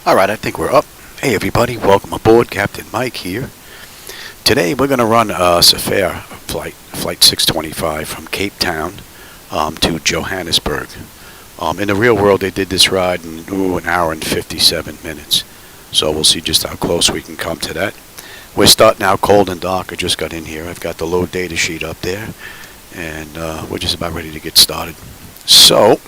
Alright, I think we're up. Hey everybody, welcome aboard. Captain Mike here. Today we're going to run a SaFair flight 625 from Cape Town to Johannesburg. In the real world they did this ride in an hour and 57 minutes. So we'll see just how close we can come to that. We're starting out cold and dark. I just got in here. I've got the load data sheet up there. And we're just about ready to get started. So,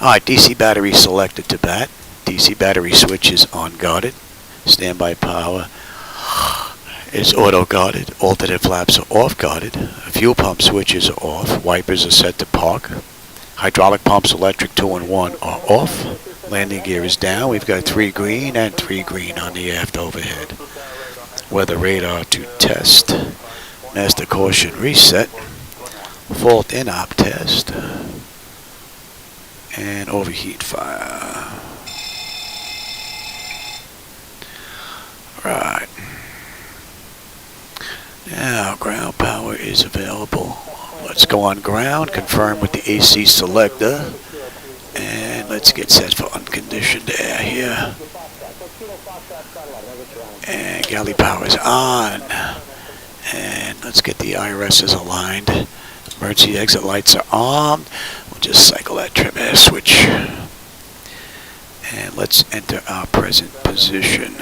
alright, DC battery selected to bat. DC battery switch is on guarded. Standby power is auto guarded. Alternate flaps are off guarded. Fuel pump switches are off. Wipers are set to park. Hydraulic pumps electric 2 and 1 are off. Landing gear is down. We've got 3 green and 3 green on the aft overhead. Weather radar to test. Master caution reset. Fault in op test. And overheat fire. Right. Now ground power is available. Let's go on ground, confirm with the AC selector, and let's get set for unconditioned air here. And galley power is on. And let's get the IRSs aligned. Emergency exit lights are on. We'll just cycle that trim air switch. And let's enter our present position.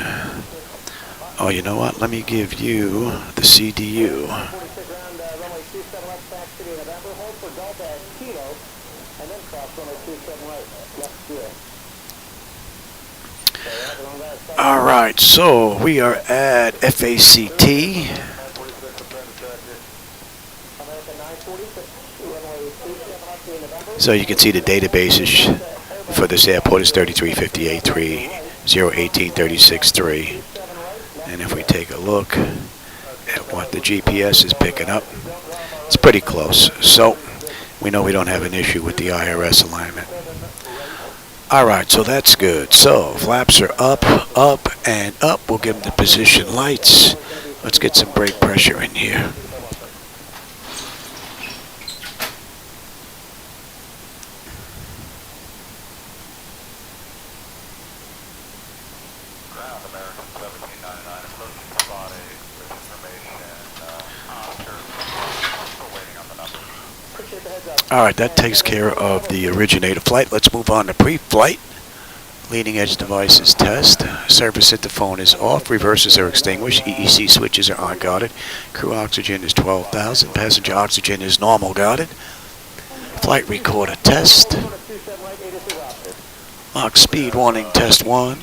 Oh, you know what? Let me give you the CDU. Alright, so we are at FACT. So you can see the databases for this airport is 3358.3, 01836.3. And if we take a look at what the GPS is picking up, it's pretty close. So we know we don't have an issue with the IRS alignment. Alright, so that's good. So flaps are up, up, and up. We'll give them the position lights. Let's get some brake pressure in here. Alright, that takes care of the originator flight. Let's move on to pre-flight. Leading edge devices test. Service interphone is off. Reverses are extinguished. EEC switches are on guarded. Crew oxygen is 12,000. Passenger oxygen is normal guarded. Flight recorder test. Lock speed warning test 1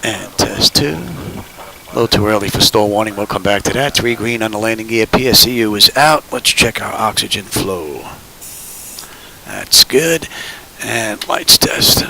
and test 2. A little too early for stall warning. We'll come back to that. 3 green on the landing gear. PSEU is out. Let's check our oxygen flow. That's good. And lights test.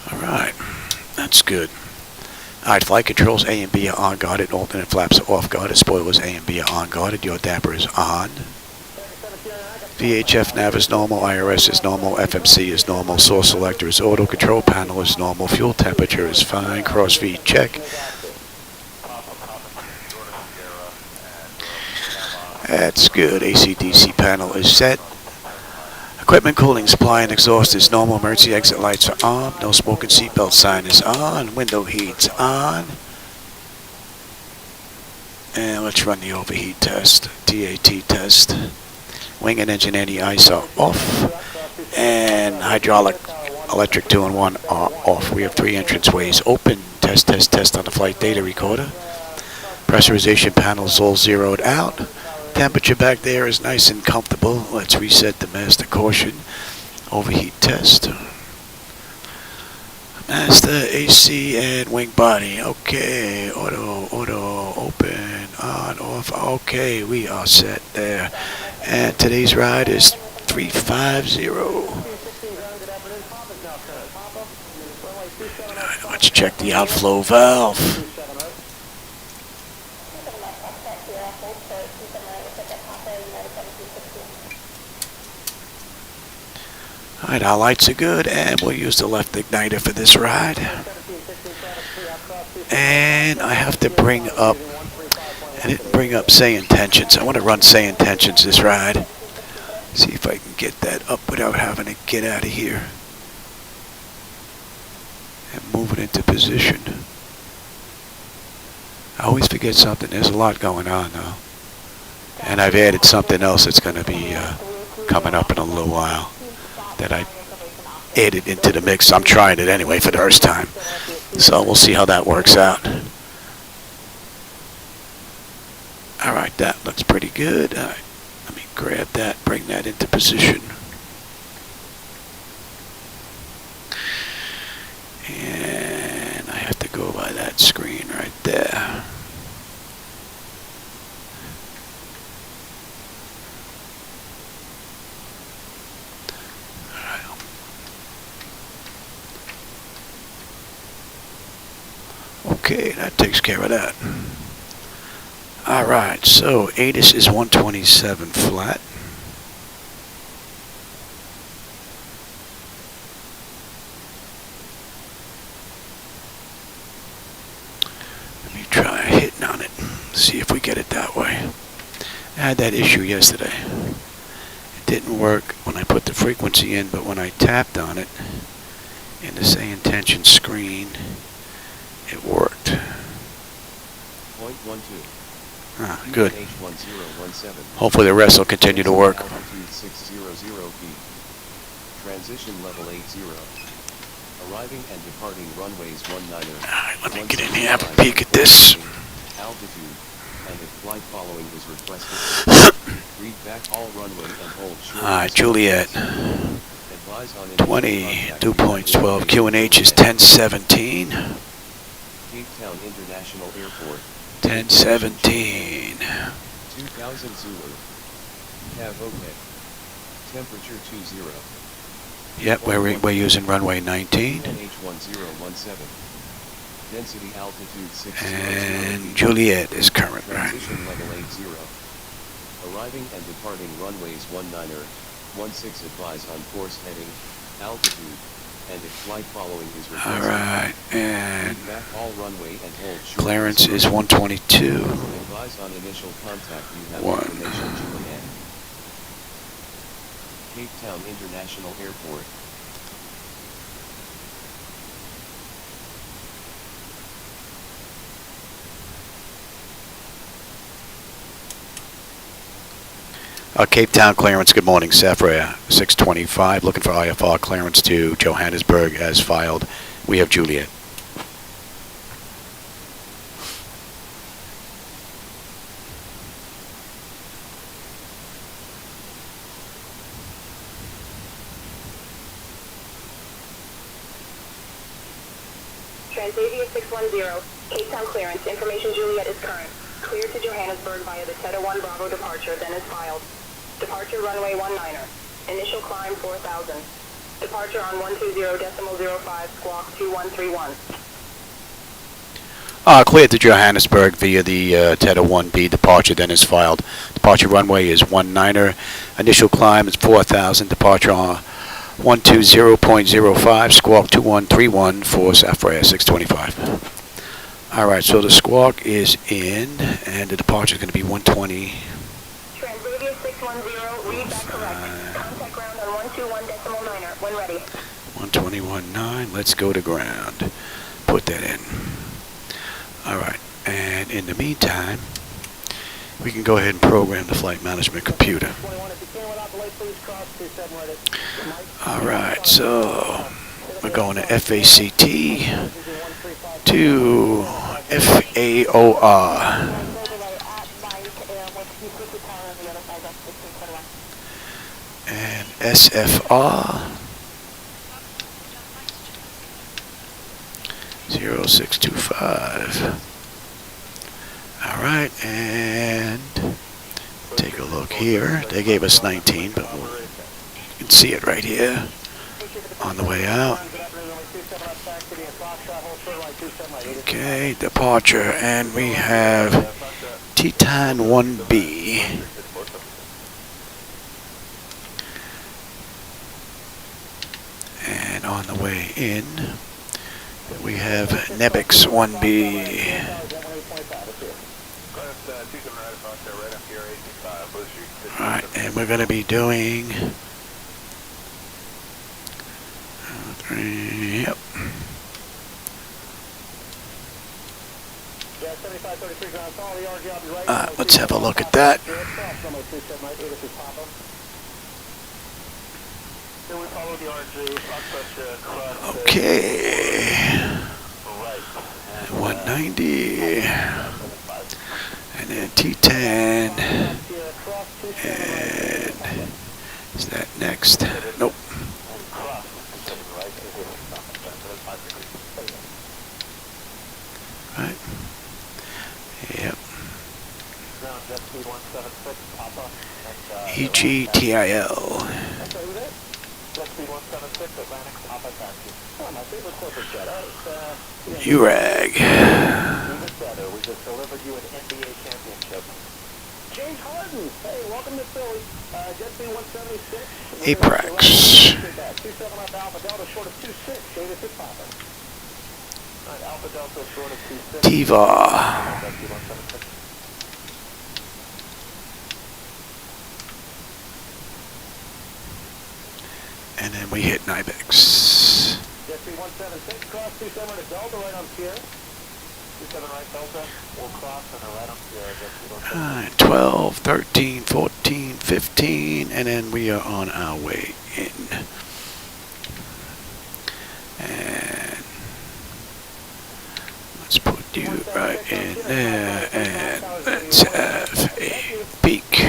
Alright, that's good. Alright, flight controls A and B are on guarded, alternate flaps are off guarded, spoilers A and B are on guarded, your damper is on. VHF nav is normal, IRS is normal, FMC is normal, source selector is auto, control panel is normal, fuel temperature is fine, cross feed check. That's good, AC/DC panel is set. Equipment cooling, supply, and exhaust is normal. Emergency exit lights are on. No smoking seatbelt sign is on. Window heat's on. And let's run the overheat test. TAT test. Wing and engine anti-ice are off. And hydraulic electric 2 and 1 are off. We have 3 entranceways open. Test, test, test on the flight data recorder. Pressurization panel is all zeroed out. Temperature back there is nice and comfortable. Let's reset the master caution. Overheat test. Master, AC, and wing body. Okay, auto, open, on, off. takeoff. Okay, we are set there. And today's ride is 350. Alright, let's check the outflow valve. Alright, our lights are good, and we'll use the left igniter for this ride. And I have to bring up, I didn't bring up SayIntentions. I want to run SayIntentions this ride. See if I can get that up without having to get out of here. And move it into position. I always forget something. There's a lot going on though. And I've added something else that's going to be coming up in a little while that I added into the mix. I'm trying it anyway for the first time. So we'll see how that works out. Alright, that looks pretty good. Alright, let me grab that, bring that into position. And I have to go by that screen right there. Okay, that takes care of that. Alright, so ATIS is 127 flat. Let me try hitting on it, see if we get it that way. I had that issue yesterday. It didn't work when I put the frequency in, but when I tapped on it in the SayIntentions screen, it worked. Point 12. Ah, good. Hopefully the rest will continue to work. Altitude 600 feet. Transition level 80. Arriving and departing runways 19. Alright, let me get in here, have a peek at this. Altitude and if flight following is requested. Read back all runway and hold short. Alright, Juliet. Advise on 22.12. QNH is 1017. Cape Town International Airport. 1017. 2000 Zulu. Have OK. Temperature 20. Yep, we're using runway 19. NH1017. Density altitude 600. And Juliet is current, right? Transition level 80. Arriving and departing runways 19er. 16 advise on course heading, altitude, and if flight following is requested. Alright, and back all runway and hold short. clearance is 122. Advise on initial contact. You have information Juliet. Cape Town International Airport. Cape Town clearance, good morning, SaFair 625, looking for IFR clearance to Johannesburg as filed. We have Juliet. Transavia 610, Cape Town clearance, information Juliet is current. Cleared to Johannesburg via the Theta 1 Bravo departure, then is filed. Departure runway 19er. Initial climb 4,000. Departure on 120.05, squawk 2131. Cleared to Johannesburg via the Theta 1B departure, then is filed. Departure runway is 19er. Initial climb is 4,000. Departure on 120.05, squawk 2131 for SaFair 625. Alright, so the squawk is in, and the departure is going to be 120. Transavia 610, read back correct. Contact ground on 121.9er, when ready. 121.9, let's go to ground. Put that in. Alright, and in the meantime, we can go ahead and program the flight management computer. Alright, so we're going to FACT to FAOR. And SFR 0625. Alright, and look here. They gave us 19, but you can see it right here on the way out. Okay, departure, and we have Titan 1B. And on the way in, we have Nebix 1B. Alright, and we're going to be doing... Yep. Let's have a look at that. Okay. 190. And then T10. And is that next? Nope. Right. Yep. EGTIL. URAG. Apex. Tiva. And then we hit Nibex. 12, 13, 14, 15, and then we are on our way in. And let's put you right in there, and let's have a peek.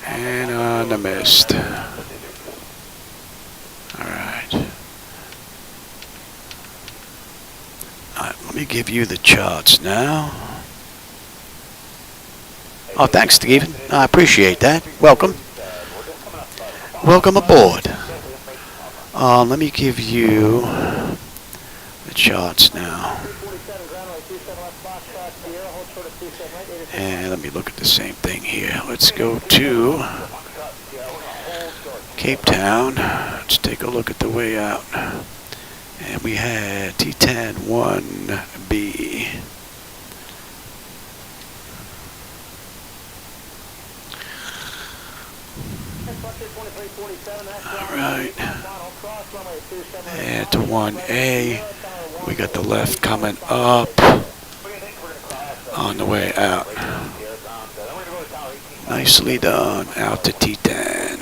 And on the mist. Alright. Let me give you the charts now. Oh, thanks, Stephen. I appreciate that. Welcome. Welcome aboard. Let me give you the charts now. And let me look at the same thing here. Let's go to Cape Town. Let's take a look at the way out. And we had T10 1B. Alright. And to 1A. We got the left coming up on the way out. Nicely done. Out to T10.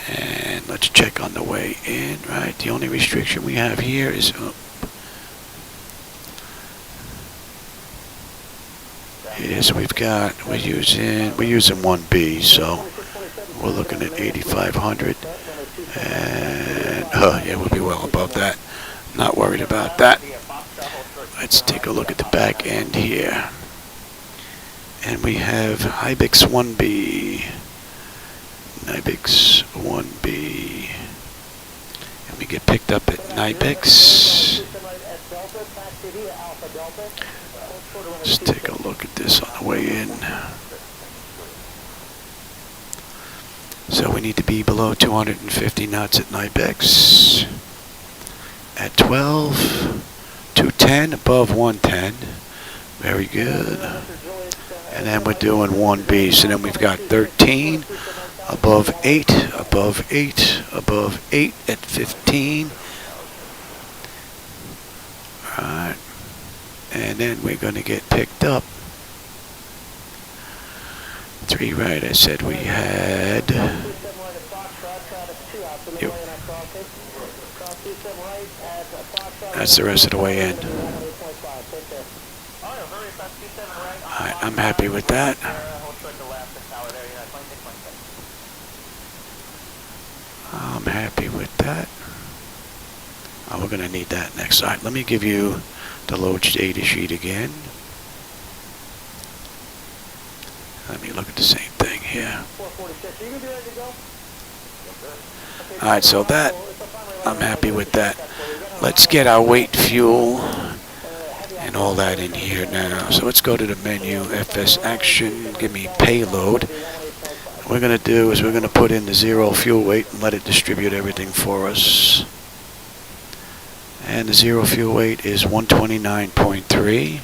And let's check on the way in, right? The only restriction we have here is we're using 1B, so we're looking at 8,500. And yeah, we'll be well above that. Not worried about that. Let's take a look at the back end here. And we have Ibex 1B. Ibex 1B. And we get picked up at Ibex. Let's take a look at this on the way in. So we need to be below 250 knots at Ibex. At 12, 210, above 110. Very good. And then we're doing 1B. So then we've got 13, above 8, above 8, above 8 at 15. Alright. And then we're going to get picked up. 3 right, I said we had. Yep. That's the rest of the way in. Alright, I'm happy with that. I'm happy with that. Oh, we're going to need that next. Alright, let me give you the load data sheet again. Let me look at the same thing here. Alright, so that, I'm happy with that. Let's get our weight, fuel, and all that in here now. So let's go to the menu, FS Action, give me payload. What we're going to do is we're going to put in the 0 fuel weight and let it distribute everything for us. And the 0 fuel weight is 129.3.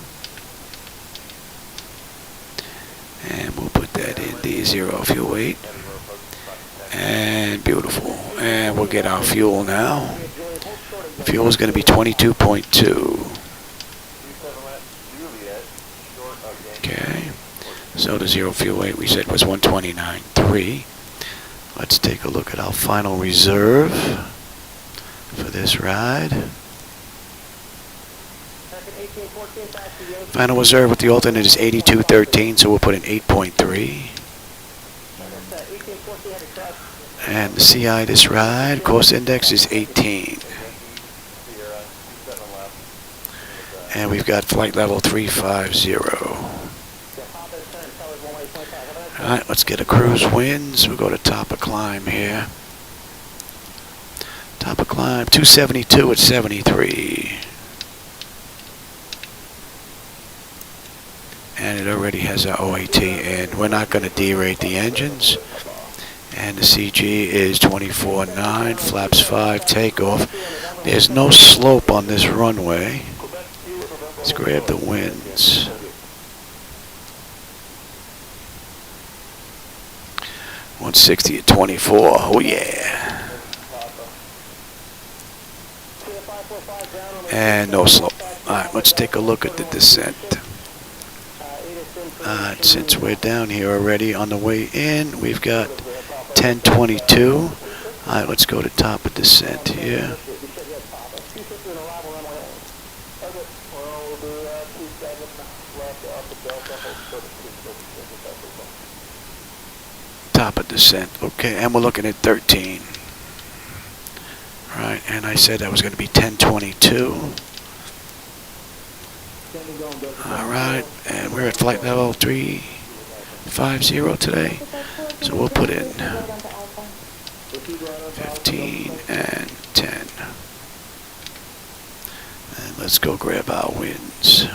And we'll put that in the 0 fuel weight. And beautiful. And we'll get our fuel now. Fuel is going to be 22.2. Okay. So the 0 fuel weight we said was 129.3. Let's take a look at our final reserve for this ride. Final reserve with the alternate is 82.13, so we'll put in 8.3. And the CI this ride, cost index is 18. And we've got flight level 350. Alright, let's get a cruise winds. We'll go to top of climb here. Top of climb, 272 at 73. And it already has our OAT in. We're not going to derate the engines. And the CG is 24.9, flaps 5, takeoff. There's no slope on this runway. Let's grab the winds. .160 at 24. Oh yeah. And no slope. Alright, let's take a look at the descent. Since we're down here already on the way in, we've got 1022. Alright, let's go to top of descent here. Top of descent. Okay, and we're looking at 13. Right, and I said that was going to be 1022. Alright, and we're at flight level 350 today. So we'll put in 15 and 10. And let's go grab our winds.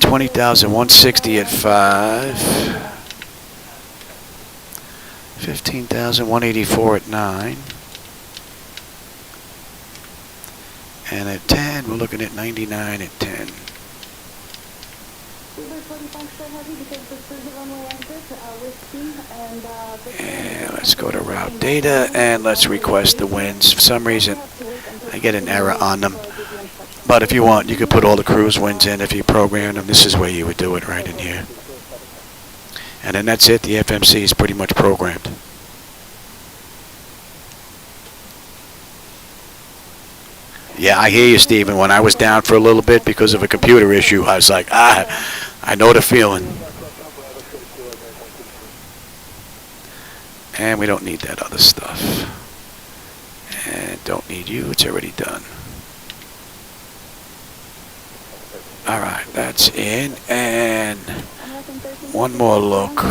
20,160 at 5. 15,184 at 9. And at 10, we're looking at 99 at 10. And let's go to route data and let's request the winds. For some reason, I get an error on them. But if you want, you could put all the cruise winds in if you program them. This is where you would do it, right in here. And then that's it. The FMC is pretty much programmed. Yeah, I hear you, Stephen. When I was down for a little bit because of a computer issue, I was like, I know the feeling. And we don't need that other stuff. And don't need you. It's already done. All right, that's in. And one more look.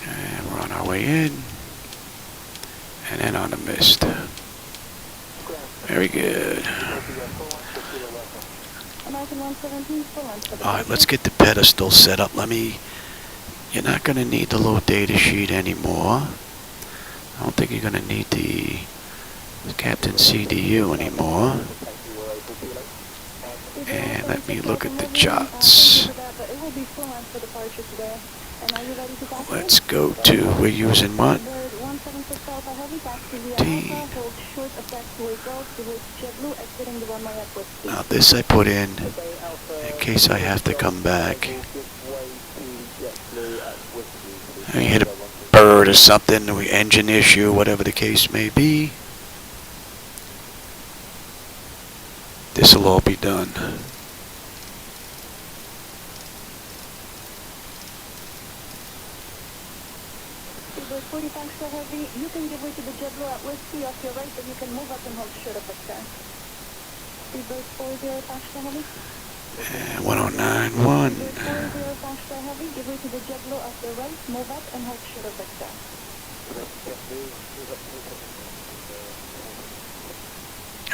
And we're on our way in. And then on the mist. Very good. Alright, let's get the pedestal set up. You're not going to need the load data sheet anymore. I don't think you're going to need the Captain CDU anymore. And let me look at the charts. Let's go to, we're using what? T. Now this I put in case I have to come back We hit a bird or something, engine issue, whatever the case may be. This will all be done. Speedbird 40 Foxtrot Heavy, you can give way to the JetBlue at whiskey off your right, but you can move up and hold short of the sky. Speedbird 40 Foxtrot Heavy. And 1091. Speedbird 40 Foxtrot Heavy, give way to the JetBlue off your right, move up and hold short of the sky.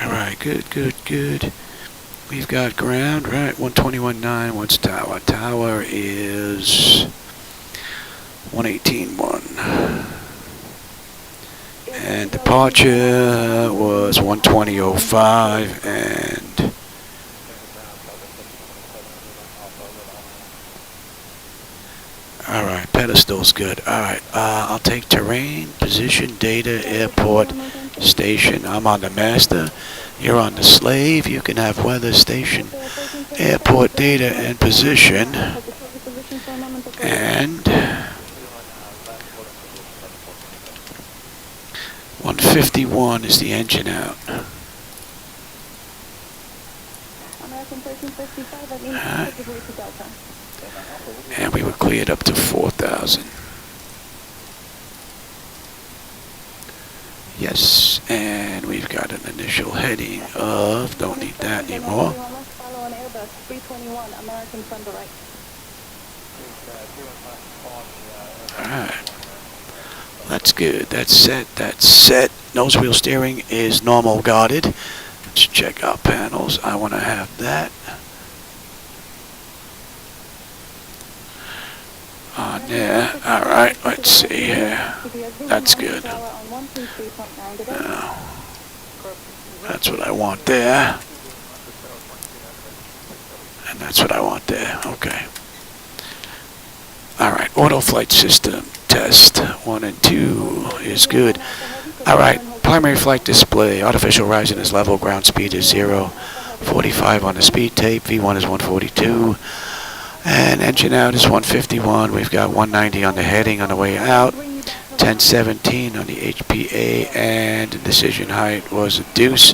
Alright, good. We've got ground, right, 121.9, what's tower? Tower is 118.1. And departure was 120.05, and alright, pedestal's good. Alright, I'll take terrain, position, data, airport, station. I'm on the master. You're on the slave. You can have weather, station, airport, data, and position. And 151 is the engine out. And we were cleared up to 4,000. Yes, and we've got an initial heading of, don't need that anymore. Follow an Airbus 321, American from the right. Alright. That's good. That's set. Nose wheel steering is normal guarded. Let's check our panels. I want to have that on there. Alright, let's see here. That's good. Now, that's what I want there. And that's what I want there. Okay. Alright, auto flight system test 1 and 2 is good. Alright, primary flight display. Artificial horizon is level. Ground speed is 0. 45 on the speed tape. V1 is 142. And engine out is 151. We've got 190 on the heading on the way out. 1017 on the HPA, and the decision height was a deuce.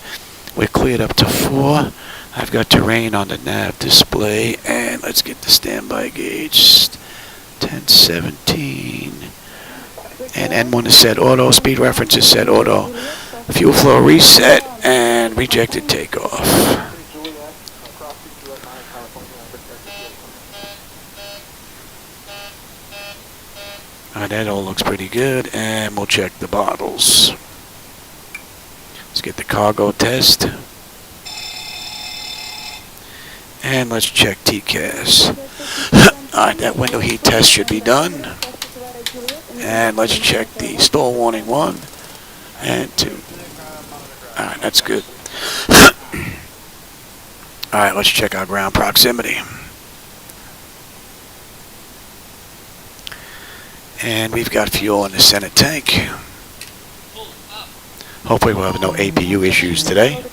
We're cleared up to 4. I've got terrain on the nav display, and let's get the standby gauge. 1017. And N1 is set auto. Speed reference is set auto. Fuel flow reset, and rejected takeoff. That all looks pretty good, and we'll check the bottles. Let's get the cargo test. And let's check TCAS. Alright, that window heat test should be done. And let's check the stall warning 1 and 2. Alright, that's good. Alright, let's check our ground proximity. And we've got fuel in the center tank. Hopefully we'll have no APU issues today.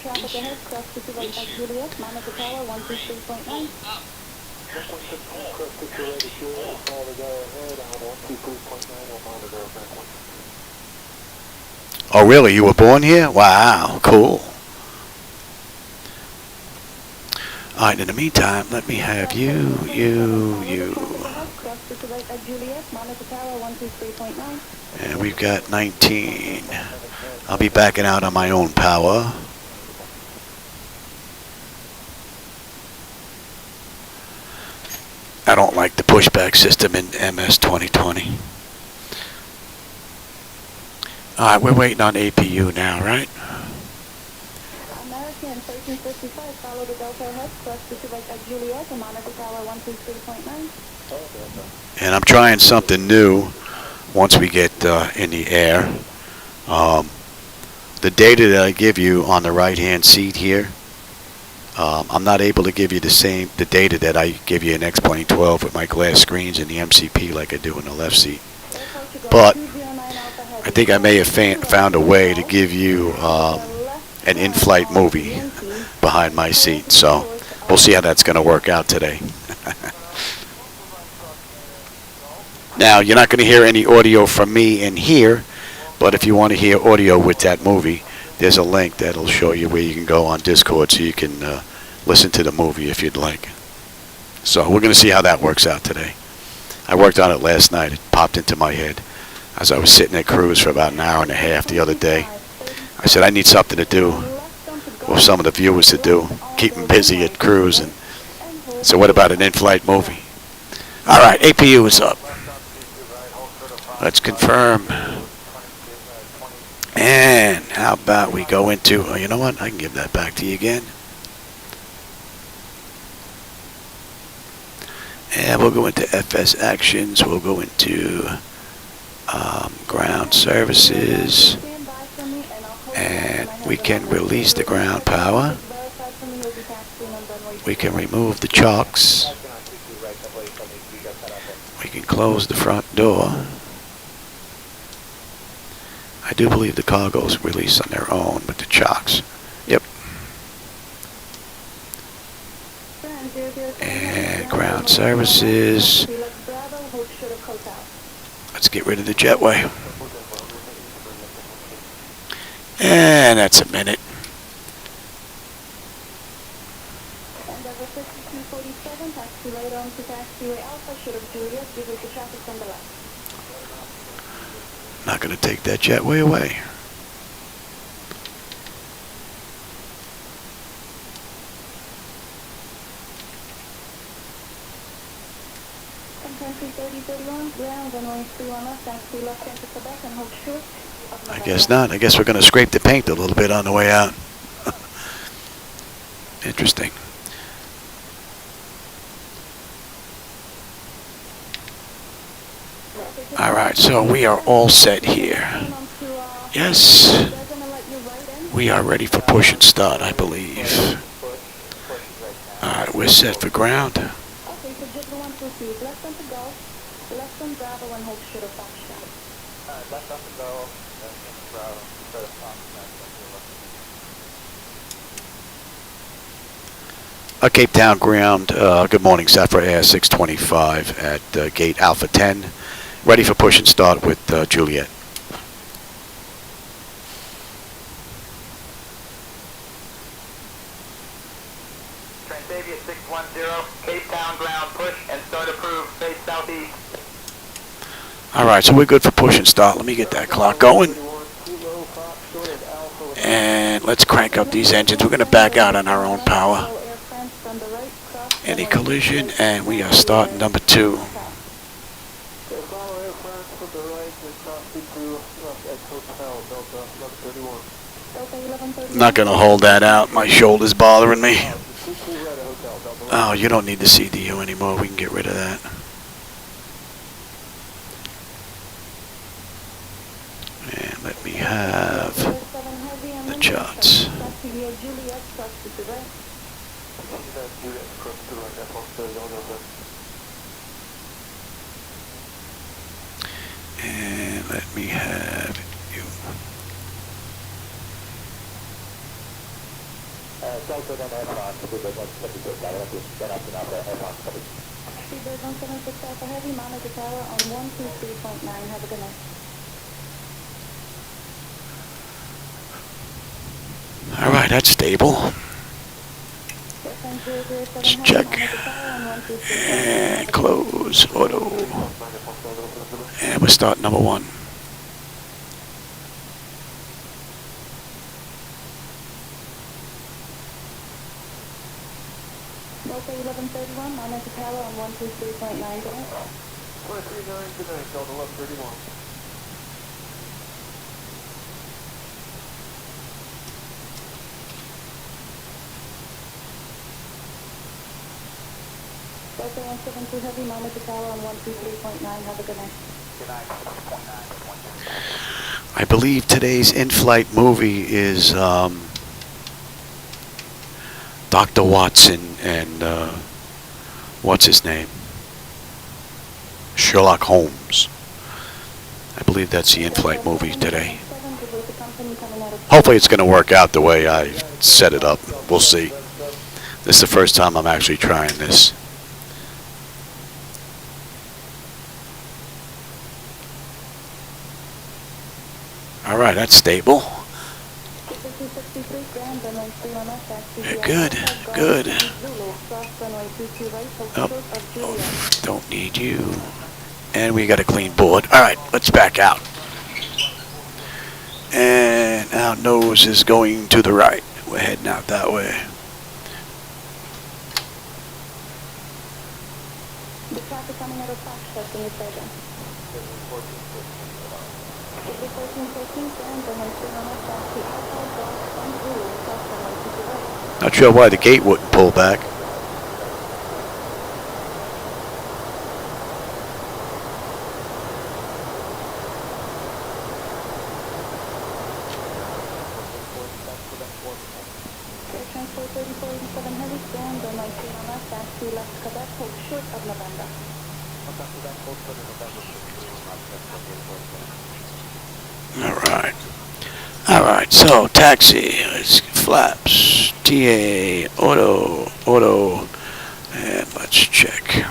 Oh really? You were born here? Wow, cool. Alright, in the meantime, let me have you. And we've got 19. I'll be backing out on my own power. I don't like the pushback system in MS 2020. Alright, we're waiting on APU now, right? American 1355, follow the Delta ahead, cross Pacific at Juliet, and monitor tower 123.9. And I'm trying something new once we get in the air. The data that I give you on the right hand seat here, I'm not able to give you the data that I give you in X-Plane 12 with my glass screens and the MCP like I do in the left seat. But I think I may have found a way to give you an in-flight movie behind my seat. So we'll see how that's going to work out today. Now, you're not going to hear any audio from me in here, but if you want to hear audio with that movie, there's a link that'll show you where you can go on Discord so you can listen to the movie if you'd like. So we're going to see how that works out today. I worked on it last night. It popped into my head as I was sitting at cruise for about an hour and a half the other day. I said, I need something to do, or some of the viewers to do, keep them busy at cruise. And so what about an in-flight movie? All right, APU is up. Let's confirm. And how about we go into, oh, you know what? I can give that back to you again. And we'll go into FS actions. We'll go into ground services. And we can release the ground power. We can remove the chocks. We can close the front door. I do believe the cargo's released on their own with the chocks. Yep. And ground services. Let's get rid of the jetway. And that's a minute. Not going to take that jetway away. I guess not. I guess we're going to scrape the paint a little bit on the way out. Interesting. All right, so we are all set here. Yes, we are ready for push and start, I believe. All right, we're set for ground. Okay, so just the 123, left on to go, left on Bravo and hold short of Foxtrot. Left on to go, left on Bravo, short of Foxtrot. Cape Town ground, good morning, SaFair Air 625 at gate Alpha 10. Ready for push and start with Juliet. Transavia 610, Cape Town ground, push and start approved, face southeast. All right, so we're good for push and start. Let me get that clock going. And let's crank up these engines. We're going to back out on our own power. Any collision, and we are starting number 2. I'm not going to hold that out. My shoulder's bothering me. Oh, you don't need the CDU anymore. We can get rid of that. And let me have the charts. And let me have you. Speedbird 176 Alpha Heavy, monitor tower on 123.9. Have a good night. All right, that's stable. Let's check. And close, auto. And we're starting number 1. Delta 1131, monitor tower on 123.9. Good night. 139, good night, Delta 1131. Delta 172 Heavy, monitor tower on 123.9. Have a good night. Good night, 6.9. I believe today's in-flight movie is Dr. Watson and what's his name? Sherlock Holmes. I believe that's the in-flight movie today. Hopefully it's going to work out the way I set it up. We'll see. This is the first time I'm actually trying this. Alright, that's stable. 263 grand, runway 31 taxi. Good, good. Zulu, cross runway 22 right, hold Up. short of Juliet. Don't need you. And we got a clean board. Alright, let's back out. And our nose is going to the right. We're heading out that way. The traffic coming out of Fox, testing is present. 1414 grand, runway 31 taxi. Alpha, golf, 1 Zulu, cross runway 22 right. Not sure why the gate wouldn't pull back. Air Transport 3487 heavy stand, runway 31 taxi, left Quebec, hold short of November. Alright. Alright, so taxi, let's flaps, TA, auto, and let's check.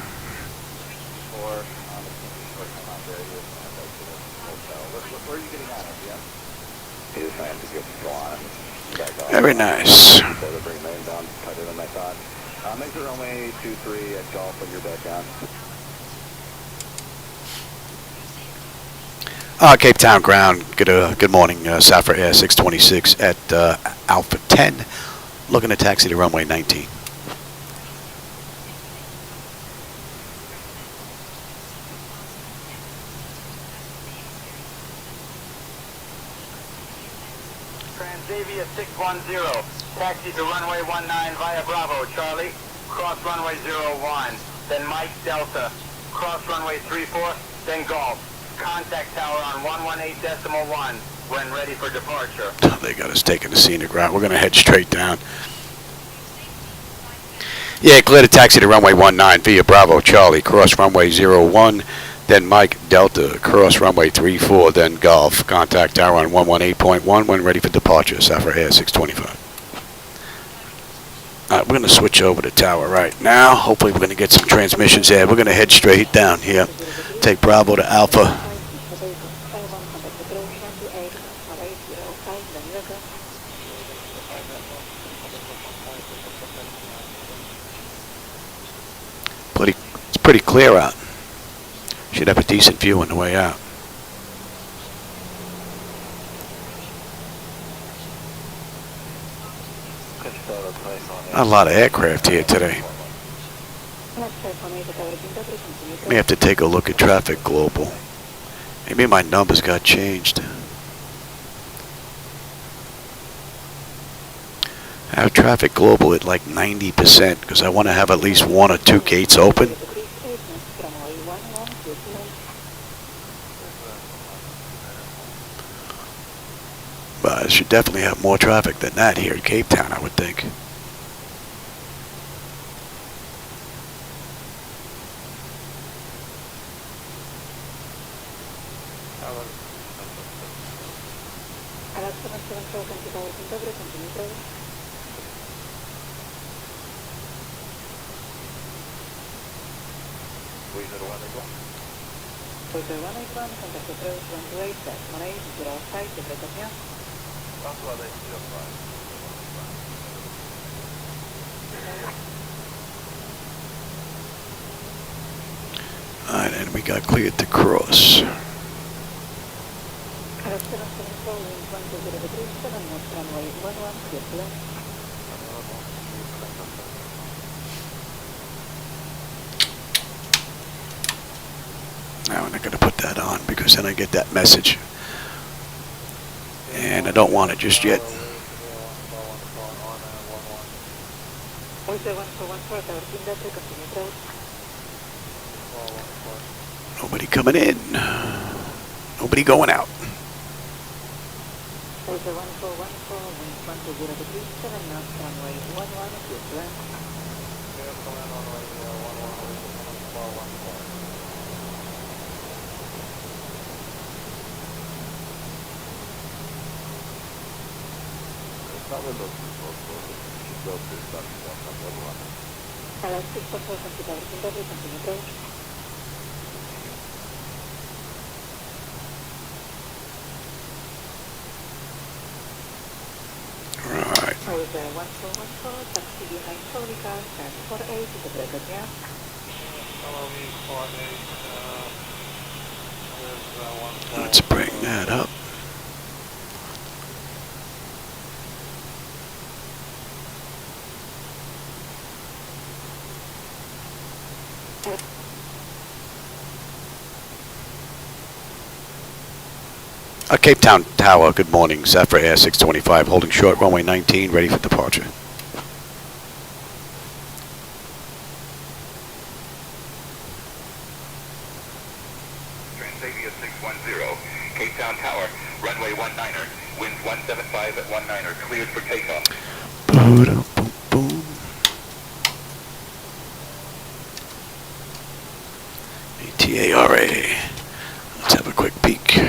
Very nice. Make the runway 23 at golf when you're back on. Cape Town ground, good morning, SaFair Air 626 at Alpha 10, looking to taxi to runway 19. Transavia 610, taxi to runway 19 via Bravo, Charlie, cross runway 01, then Mike Delta, cross runway 34, then Golf. Contact tower on 118.1 when ready for departure. They got us taking the scenic route. We're going to head straight down. Yeah, clear to taxi to runway 19 via Bravo, Charlie, cross runway 01, then Mike Delta, cross runway 34, then Golf. Contact tower on 118.1 when ready for departure, SaFair Air 625. All right, we're going to switch over to tower right now. Hopefully we're going to get some transmissions there. We're going to head straight down here. Take Bravo to Alpha. It's pretty clear out. Should have a decent view on the way out. Not a lot of aircraft here today. May have to take a look at Traffic Global. Maybe my numbers got changed. I have Traffic Global at like 90% because I want to have at least 1 or 2 gates open. But I should definitely have more traffic than that here in Cape Town, I would think. Alright, and we got cleared to cross. Now I'm not going to put that on because then I get that message. And I don't want it just yet. Nobody coming in. Nobody going out. taxi behind Charlie car, stand 48 to the break of gas. Let's bring that up. Cape Town Tower, good morning. SaFair Air 625, holding short, runway 19, ready for departure. Transavia 610, Cape Town Tower, runway 19er, winds 175 at 19er, cleared for takeoff. Boom, boom. ATARA. Let's have a quick peek.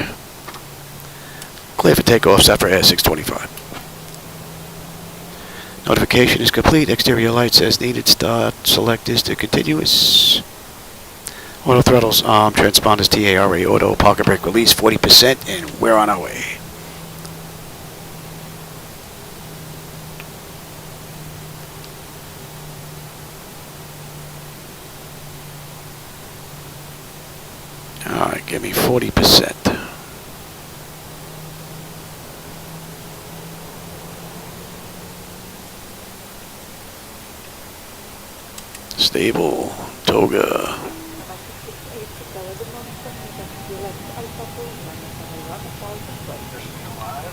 Clear for takeoff, SaFair Air 625. Notification is complete. Exterior lights as needed. Start. Select is to continuous. Auto throttles arm. Transponders TARA. Auto pocket brake release 40%, and we're on our way. All right, give me 40%. Stable, toga.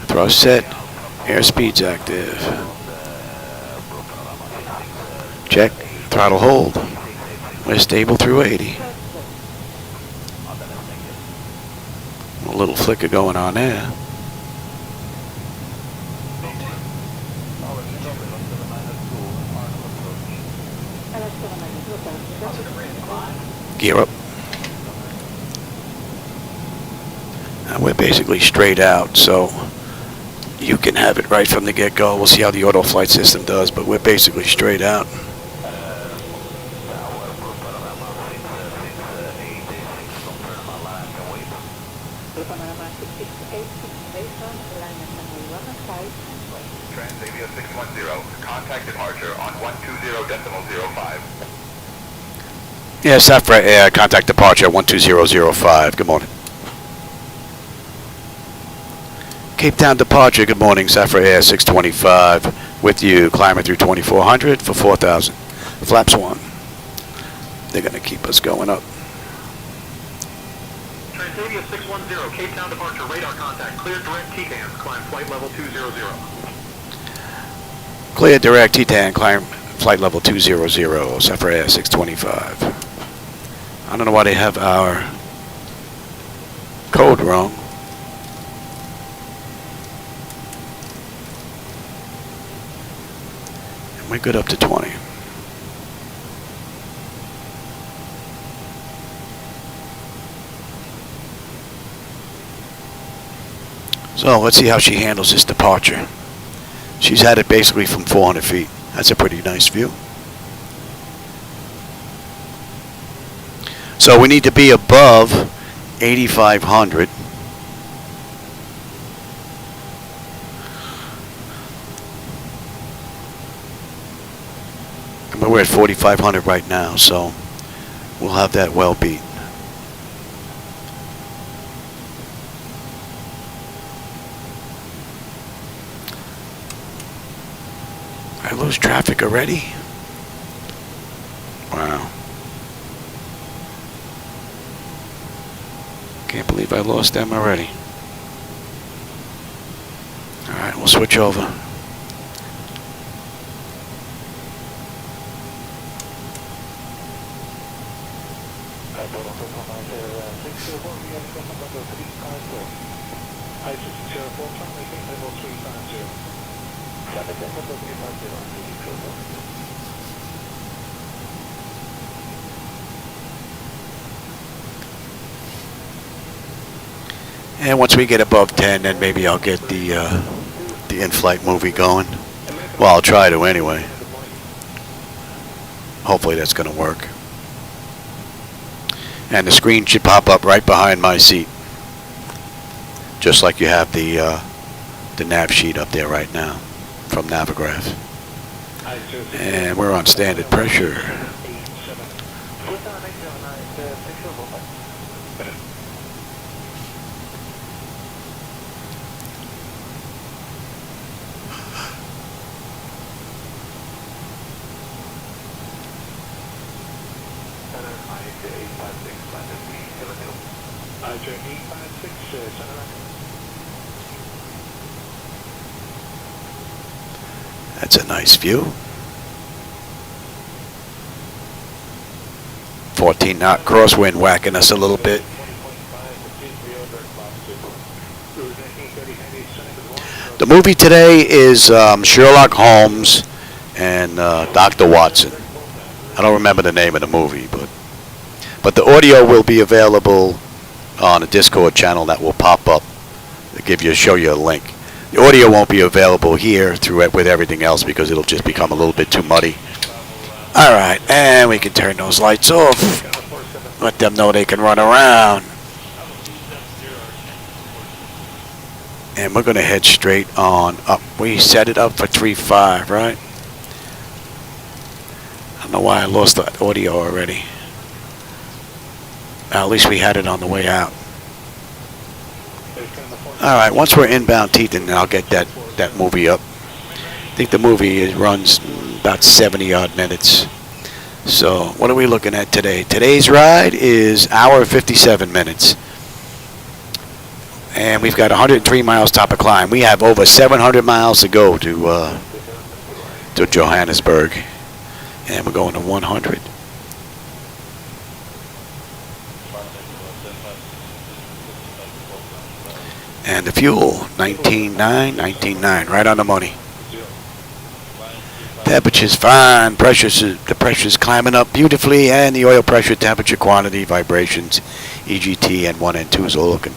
Thrust set, airspeed's active. Check, throttle hold. We're stable through 80. A little flicker going on there. Gear up. And we're basically straight out, so you can have it right from the get-go. We'll see how the auto flight system does, but we're basically straight out. Transavia 610, contact departure on 120.05. Yeah, SaFair Air, contact departure 120.05. Good morning. Cape Town departure, good morning. SaFair Air 625 with you. Climbing through 2400 for 4,000. Flaps 1. They're going to keep us going up. Transavia 610, Cape Town departure, radar contact, clear direct TCAN, climb flight level 200. Clear direct T-TAN, climb flight level 200, SaFair Air 625. I don't know why they have our code wrong. And we're good up to 20. So let's see how she handles this departure. She's had it basically from 400 feet. That's a pretty nice view. So we need to be above 8,500. And we're at 4,500 right now, so we'll have that well beat. I lose traffic already? Wow. Can't believe I lost them already. Alright, we'll switch over. And once we get above 10, then maybe I'll get the in-flight movie going. Well, I'll try to anyway. Hopefully that's going to work. And the screen should pop up right behind my seat, just like you have the nav sheet up there right now from Navigraph. And we're on standard pressure. That's a nice view. 14-knot crosswind whacking us a little bit. The movie today is Sherlock Holmes and Dr. Watson. I don't remember the name of the movie, but the audio will be available on a Discord channel that will pop up to show you a link. The audio won't be available here with everything else because it'll just become a little bit too muddy. Alright, and we can turn those lights off. Let them know they can run around. And we're going to head straight on up. We set it up for 3.5, right? I don't know why I lost the audio already. At least we had it on the way out. Alright, once we're inbound Tethan, I'll get that movie up. I think the movie runs about 70 odd minutes. So what are we looking at today? Today's ride is hour 57 minutes. And we've got 103 miles top of climb. We have over 700 miles to go to Johannesburg. And we're going to 100. And the fuel, 19.9, 19.9, right on the money. Temperature's fine, the pressure's climbing up beautifully, and the oil pressure, temperature, quantity, vibrations, EGT, N1 and 2 is all looking,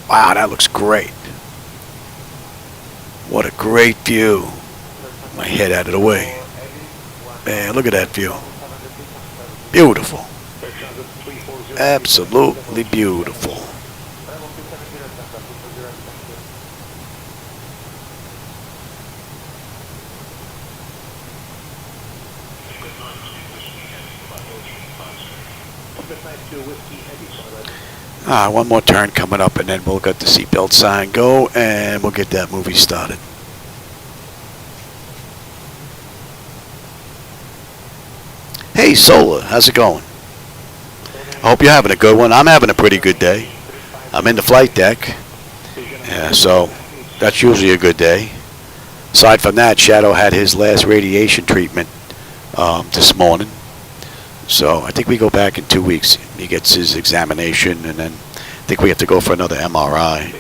wow, that looks great. What a great view. My head out of the way. Man, look at that view. Beautiful. Absolutely beautiful. One more turn coming up, and then we'll get the seatbelt sign go, and we'll get that movie started. Hey, Solar, how's it going? I hope you're having a good one. I'm having a pretty good day. I'm in the flight deck, so that's usually a good day. Aside from that, Shadow had his last radiation treatment this morning. So I think we go back in 2 weeks. He gets his examination, and then I think we have to go for another MRI.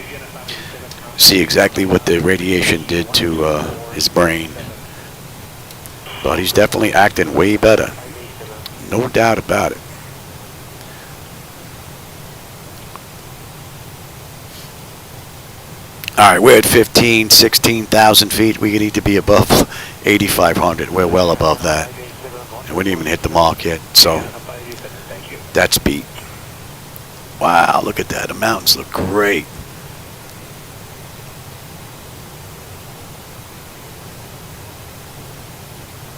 See exactly what the radiation did to his brain. But he's definitely acting way better. No doubt about it. Alright, we're at 16,000 feet. We need to be above 8,500. We're well above that. And we didn't even hit the mark yet, so that's beat. Wow, look at that. The mountains look great.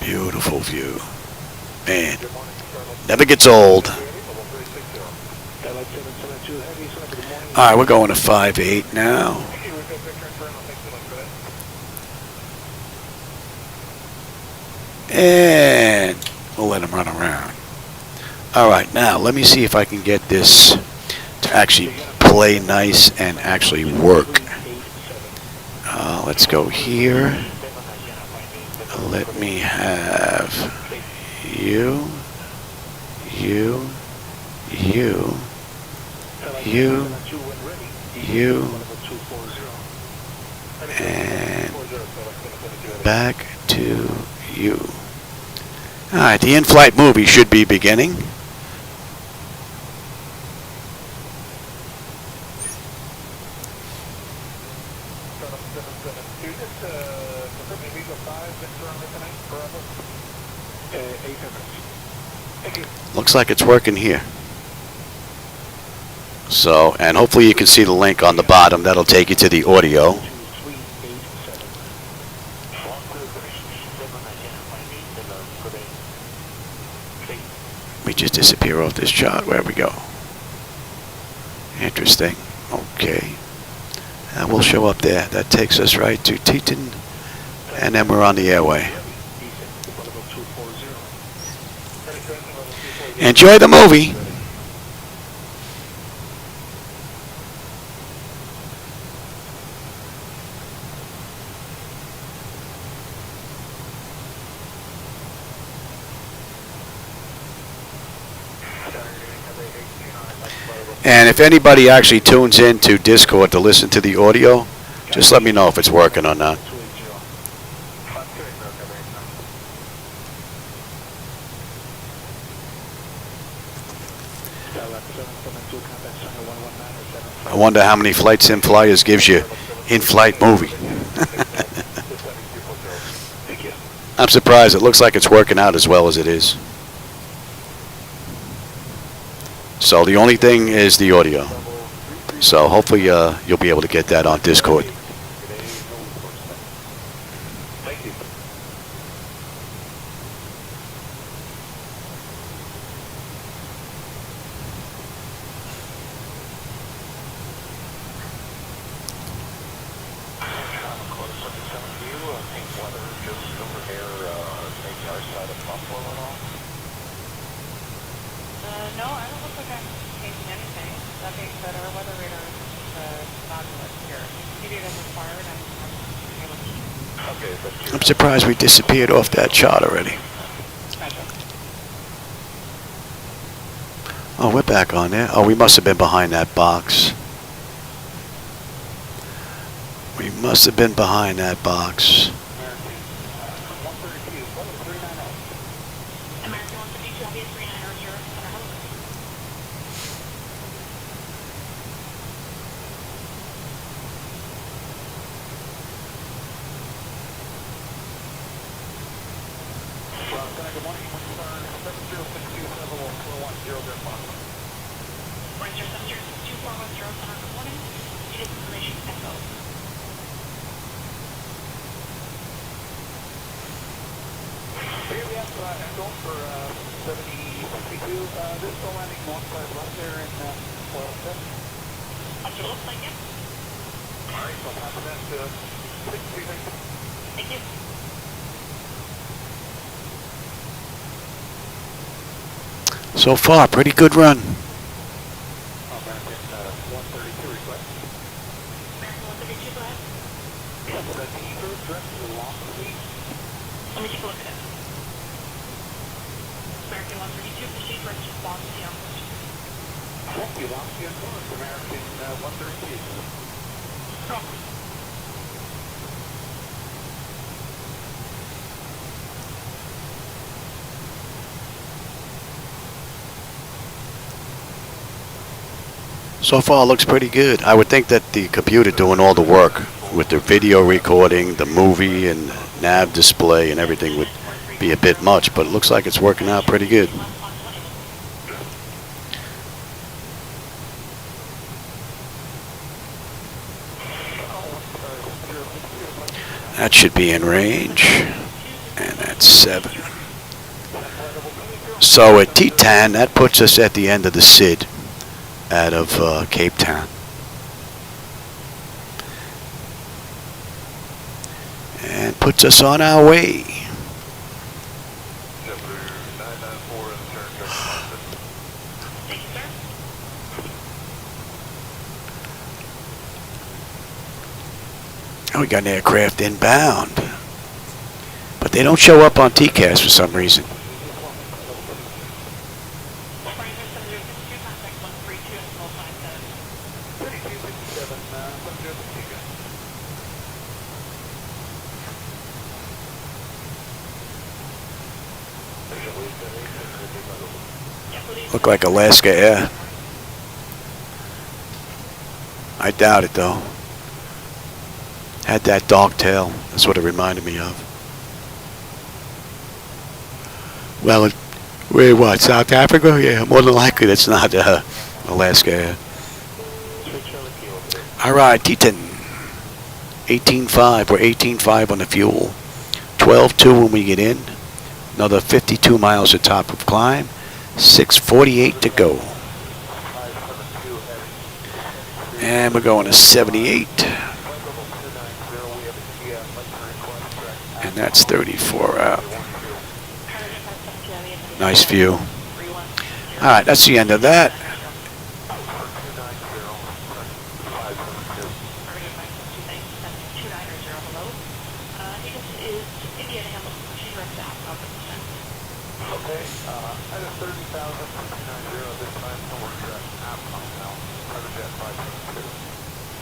Beautiful view. Man, never gets old. Alright, we're going to 5.8 now. And we'll let him run around. Alright, now let me see if I can get this to actually play nice and actually work. Let's go here. Let me have you, and back to you. Alright, the in-flight movie should be beginning. Looks like it's working here. So, and hopefully you can see the link on the bottom. That'll take you to the audio. just disappear off this chart. Where we go? Interesting. Okay. And we'll show up there. That takes us right to Teton. And then we're on the airway. Enjoy the movie. And if anybody actually tunes in to Discord to listen to the audio, just let me know if it's working or not. I wonder how many flight sim flyers gives you in-flight movie. I'm surprised. It looks like it's working out as well as it is. So the only thing is the audio. So hopefully you'll be able to get that on Discord. No, I don't look like I'm changing anything. That being said, our weather radar is fabulous here. Immediate as required, I'm able to. I'm surprised we disappeared off that chart already. Oh, we're back on there. Oh, we must have been behind that box. We must have been behind that box. American 152, obvious 3900, Good morning, 7062704110. Ranger 7062410, Center, good morning. Needed information echo. Here we have echo for 7062. This is still landing 15 left there in oil set. That's what it looks like, yeah. Alright, so I'll pass that to 62. Thank you. So far, pretty good run. American 132 request. American 132, go ahead. Yes, the T-third direct to the long speed. Let me take a look at it. American 132, proceed direct to long to the outpost. Thank you, long speed course, American 132. Copy. So far, it looks pretty good. I would think that the computer doing all the work with the video recording, the movie, and nav display and everything would be a bit much, but it looks like it's working out pretty good. That should be in range, and that's 7. So at T10, that puts us at the end of the SID out of Cape Town. And puts us on our way. Oh, we got an aircraft inbound. But they don't show up on TCAS for some reason. Look like Alaska Air. I doubt it though. Had that dark tail. That's what it reminded me of. Well, we're what, South Africa? Yeah, more than likely that's not Alaska Air. Alright, Teton. 18.5. We're 18.5 on the fuel. 12.2 when we get in. Another 52 miles at top of climb. 6:48 to go. And we're going to 78. And that's 34 out. Nice view. Alright, that's the end of that.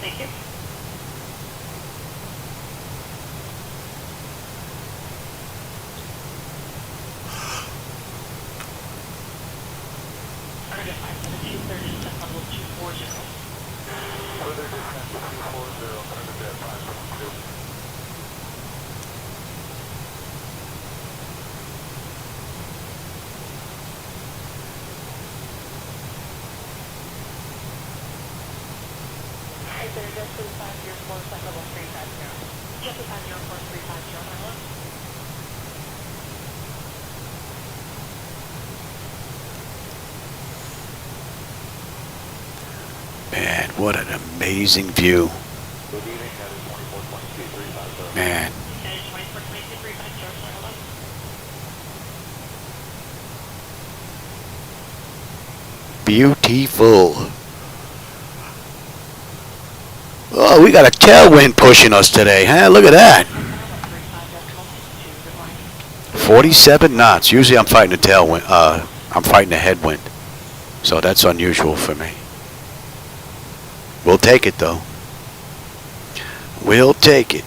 Thank you. Target 57230, step level 240. Further distance to 240, under jet 572. Just to 504, flight level 350. Just to 504, 350, pilot. Man, what an amazing view. Good evening, that is 2422, 350. Man. That is 2422, 350, pilot. Beautiful. Oh, we got a tailwind pushing us today, huh? Look at that. 47 knots. Usually I'm fighting a tailwind. I'm fighting a headwind. So that's unusual for me. We'll take it, though. We'll take it.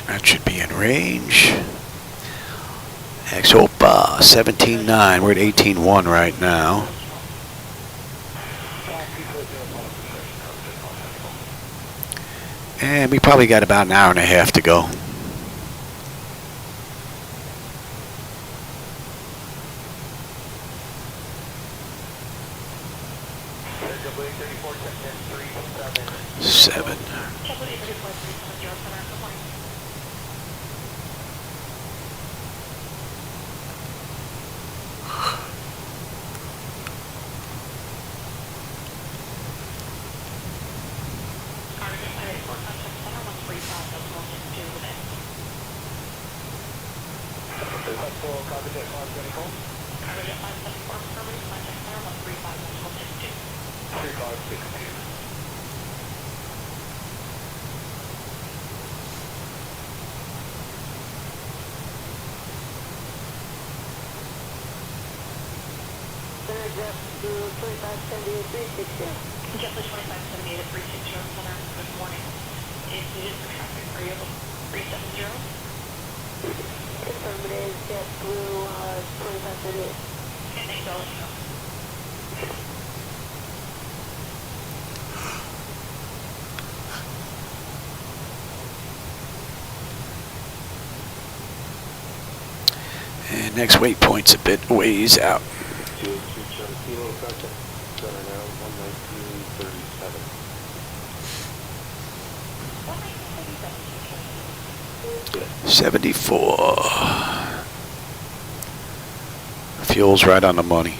That should be in range. X-Opa, 17.9. We're at 18.1 right now. And we probably got about an hour and a half to go. Seven. Jetblue 2578 at 360 center. Good morning. If needed for traffic, are you able 370? Affirmative, JetBlue 2578. Okay, thanks, I'll let you know. And next waypoint's a bit ways out. 74. Fuel's right on the money.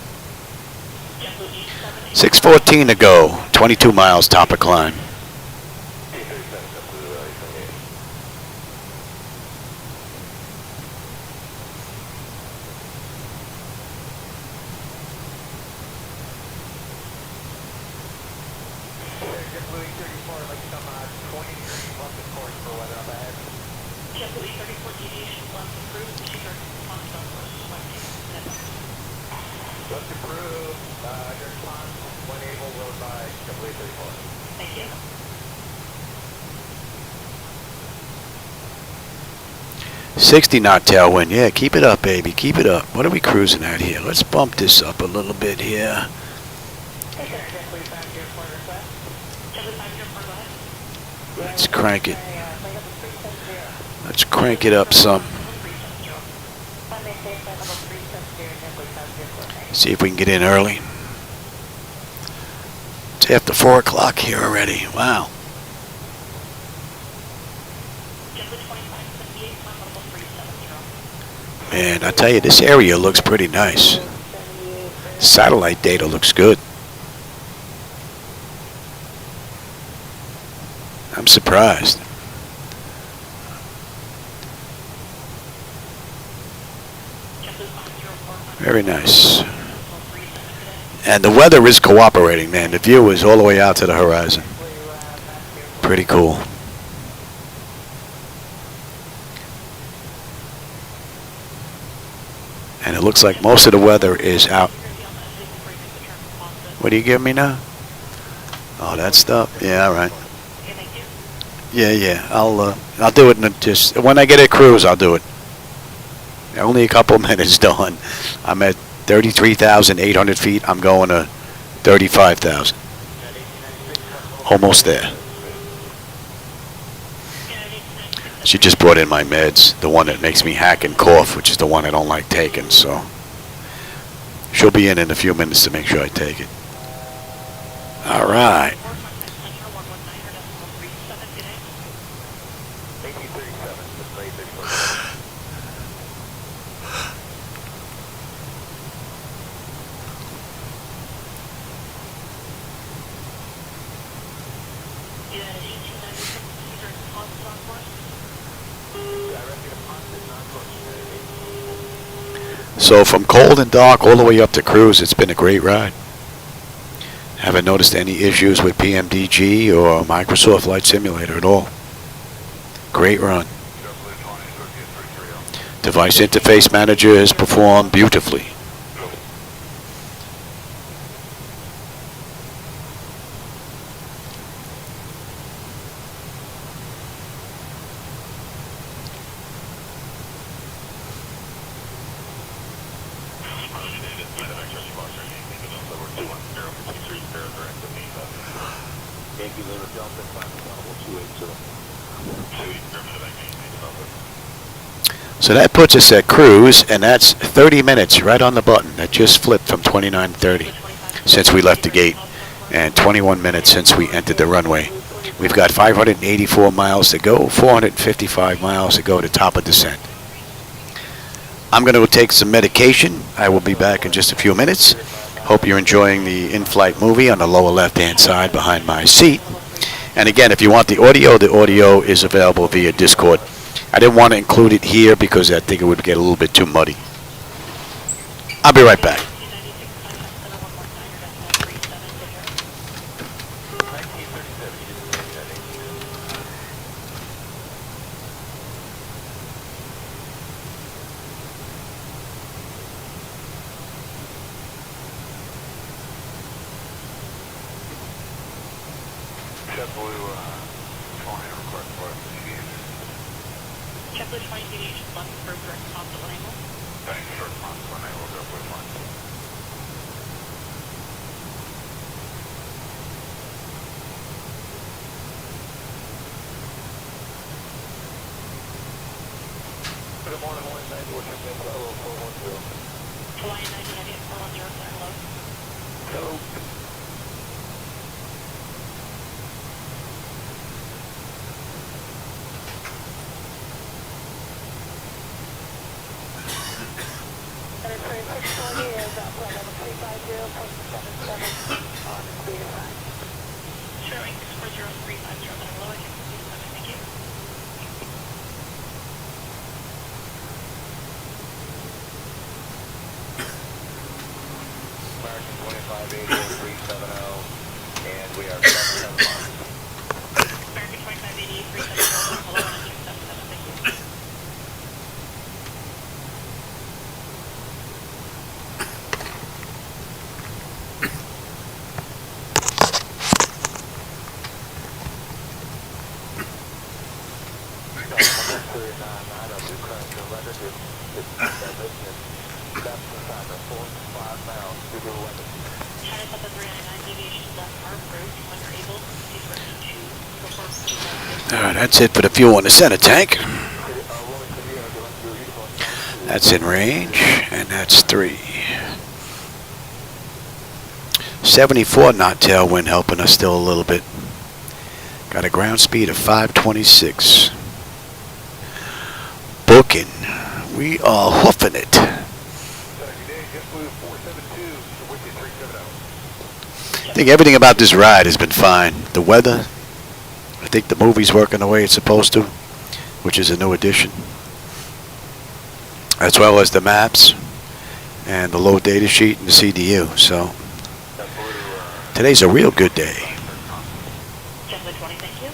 6:14 to go. 22 miles top of climb. Thank you. 60 knot tailwind. Yeah, keep it up, baby. Keep it up. What are we cruising at here? Let's bump this up a little bit here. Let's crank it. Let's crank it up some. See if we can get in early. It's after 4 o'clock here already. Wow. Man, I tell you, this area looks pretty nice. Satellite data looks good. I'm surprised. Very nice. And the weather is cooperating, man. The view is all the way out to the horizon. Pretty cool. And it looks like most of the weather is out. What do you give me now? Oh, that stuff? Yeah, all right. Yeah. I'll do it in just when I get a cruise. I'll do it. Only a couple of minutes done. I'm at 33,800 feet. I'm going to 35,000. Almost there. She just brought in my meds, the one that makes me hack and cough, which is the one I don't like taking. So she'll be in a few minutes to make sure I take it. All right. So from cold and dark all the way up to cruise, it's been a great ride. Haven't noticed any issues with PMDG or Microsoft Flight Simulator at all. Great run. Device Interface Manager has performed beautifully. So that puts us at cruise, and that's 30 minutes right on the button. That just flipped from 29 to 30 since we left the gate, and 21 minutes since we entered the runway. We've got 584 miles to go, 455 miles to go to top of descent. I'm going to go take some medication. I will be back in just a few minutes. Hope you're enjoying the in-flight movie on the lower left-hand side behind my seat. And again, if you want the audio is available via Discord. I didn't want to include it here because I think it would get a little bit too muddy. I'll be right back. Alright, that's it for the fuel in the center tank. That's in range, and that's 3. 74 knot tailwind helping us still a little bit. Got a ground speed of 526. Booking. We are hoofing it. I think everything about this ride has been fine. The weather. I think the movie's working the way it's supposed to, which is a new addition. As well as the maps and the low data sheet and the CDU. So today's a real good day. Thank you.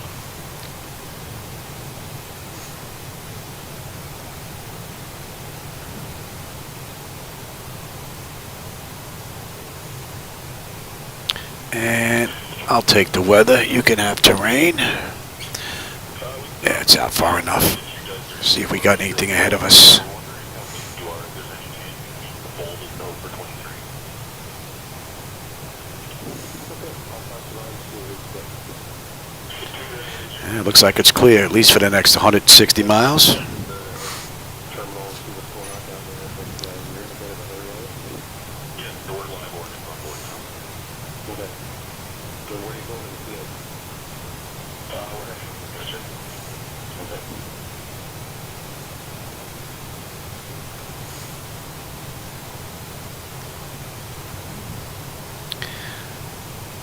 And I'll take the weather. You can have terrain. Yeah, it's out far enough. See if we got anything ahead of us. Yeah, it looks like it's clear, at least for the next 160 miles.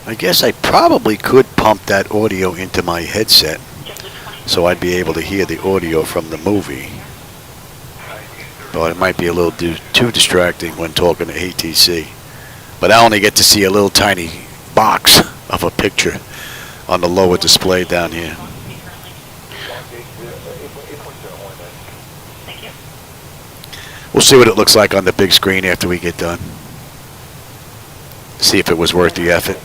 I guess I probably could pump that audio into my headset so I'd be able to hear the audio from the movie. But it might be a little too distracting when talking to ATC. But I only get to see a little tiny box of a picture on the lower display down here. We'll see what it looks like on the big screen after we get done. See if it was worth the effort.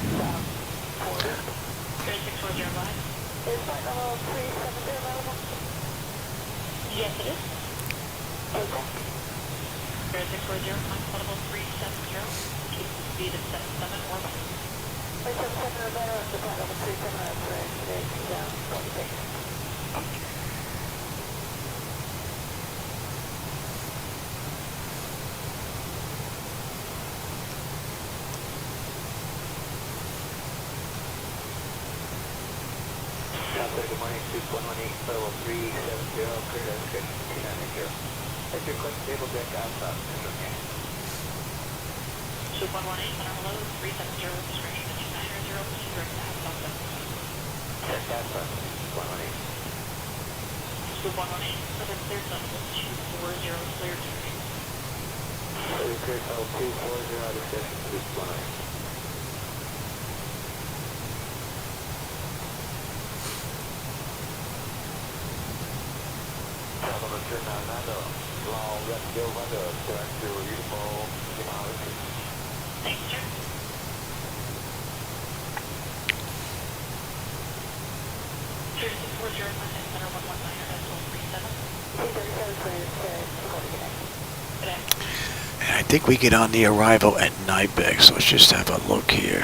And I think we get on the arrival at Nybeck, so let's just have a look here.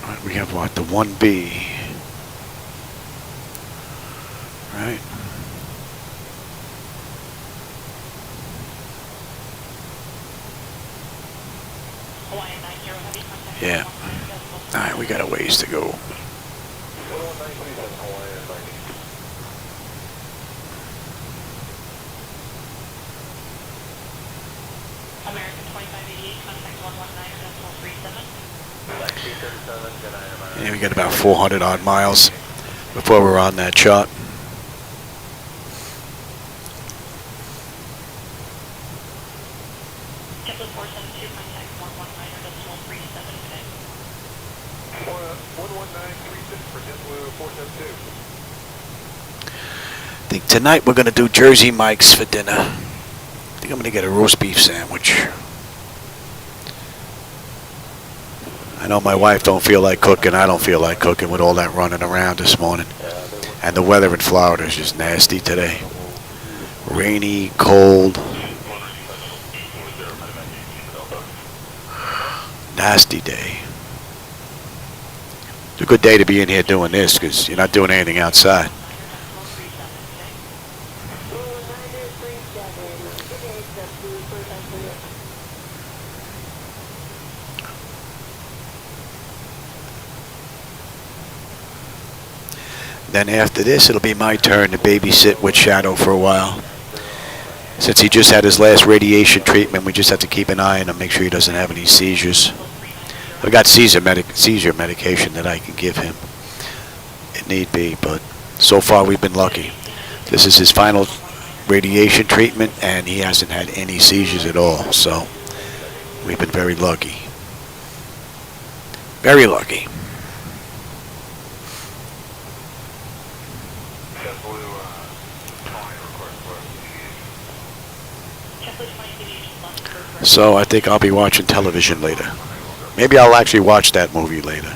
All right, we have what, the 1B, right? Yeah. All right, we got a ways to go. Yeah, we got about 400 odd miles before we're on that chart. I think tonight we're going to do Jersey Mike's for dinner. I think I'm going to get a roast beef sandwich. I know my wife don't feel like cooking. I don't feel like cooking with all that running around this morning. And the weather in Florida is just nasty today. Rainy, cold. Nasty day. It's a good day to be in here doing this because you're not doing anything outside. Then after this, it'll be my turn to babysit with Shadow for a while. Since he just had his last radiation treatment, we just have to keep an eye on him, make sure he doesn't have any seizures. I've got seizure medication that I can give him if need be, but so far we've been lucky. This is his final radiation treatment, and he hasn't had any seizures at all, so we've been very lucky. Very lucky. So I think I'll be watching television later. Maybe I'll actually watch that movie later.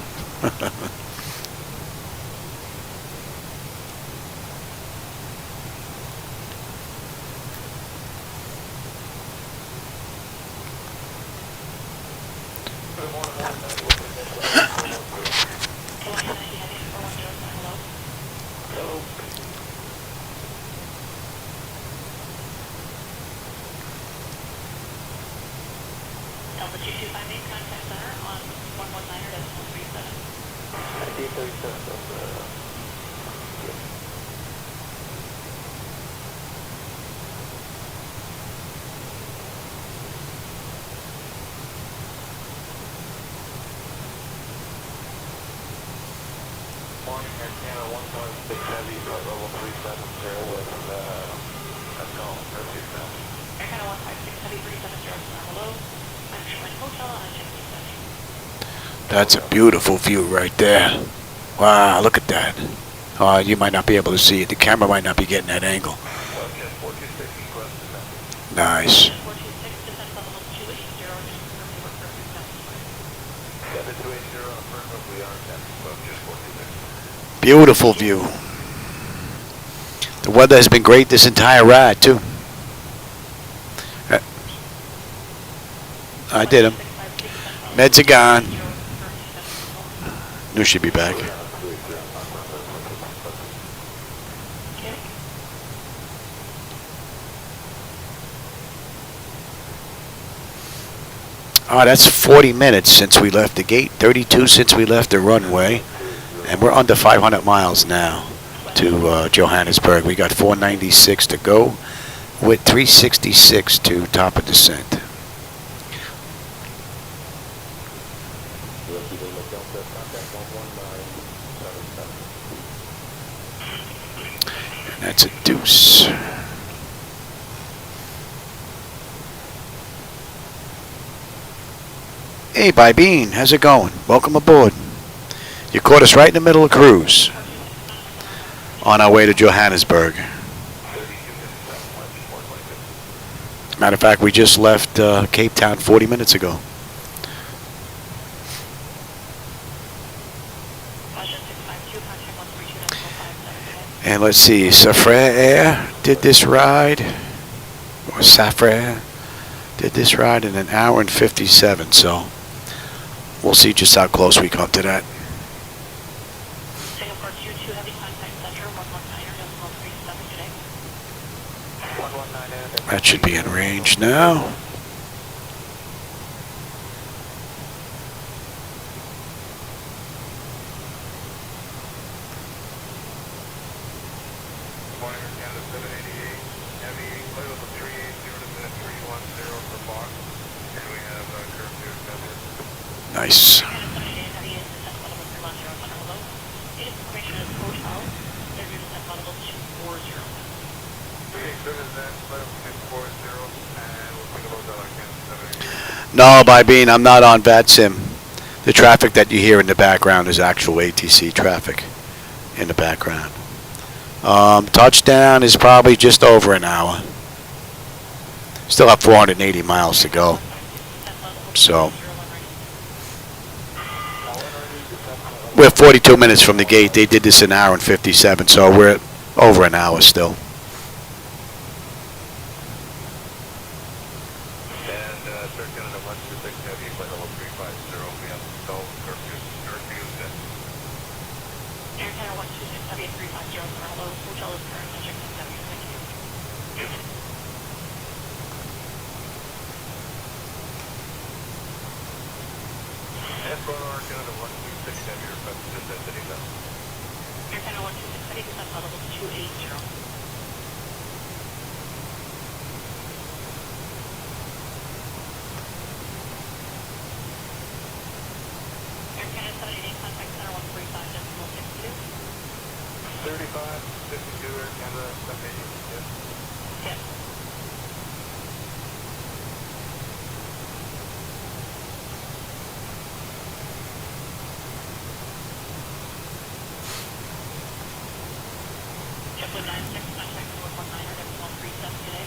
That's a beautiful view right there. Wow, look at that. You might not be able to see it. The camera might not be getting that angle. Nice. Beautiful view. The weather has been great this entire ride, too. I did them. Meds are gone. Knew she'd be back. That's 40 minutes since we left the gate, 32 since we left the runway, and we're under 500 miles now to Johannesburg. We got 496 to go with 366 to top of descent. And that's a deuce. Hey, Bybeen, how's it going? Welcome aboard. You caught us right in the middle of cruise on our way to Johannesburg. Matter of fact, we just left Cape Town 40 minutes ago. And let's see, SaFair Air did this ride, or SaFair did this ride in 1 hour and 57, so we'll see just how close we come to that. That should be in range now. Nice. No, Bybeen, I'm not on VATSIM. The traffic that you hear in the background is actual ATC traffic in the background. Touchdown is probably just over an hour. Still have 480 miles to go. So We're 42 minutes from the gate. They did this an hour and 57, so we're over an hour still. And Sir Canada 126 Heavy, flight level 350, we have no curfew set. Air Canada 126 Heavy at 350, Bravo, hotel is current, subject to W, thank you. FAOR Canada 126 Heavy, request to descend to level. Air Canada 126 Heavy, descent level 280. Air Canada 788, contact center 135.62. 3552 Air Canada 788, yes. Yes. JetBlue 96, contact North 19er, decimal 37 today.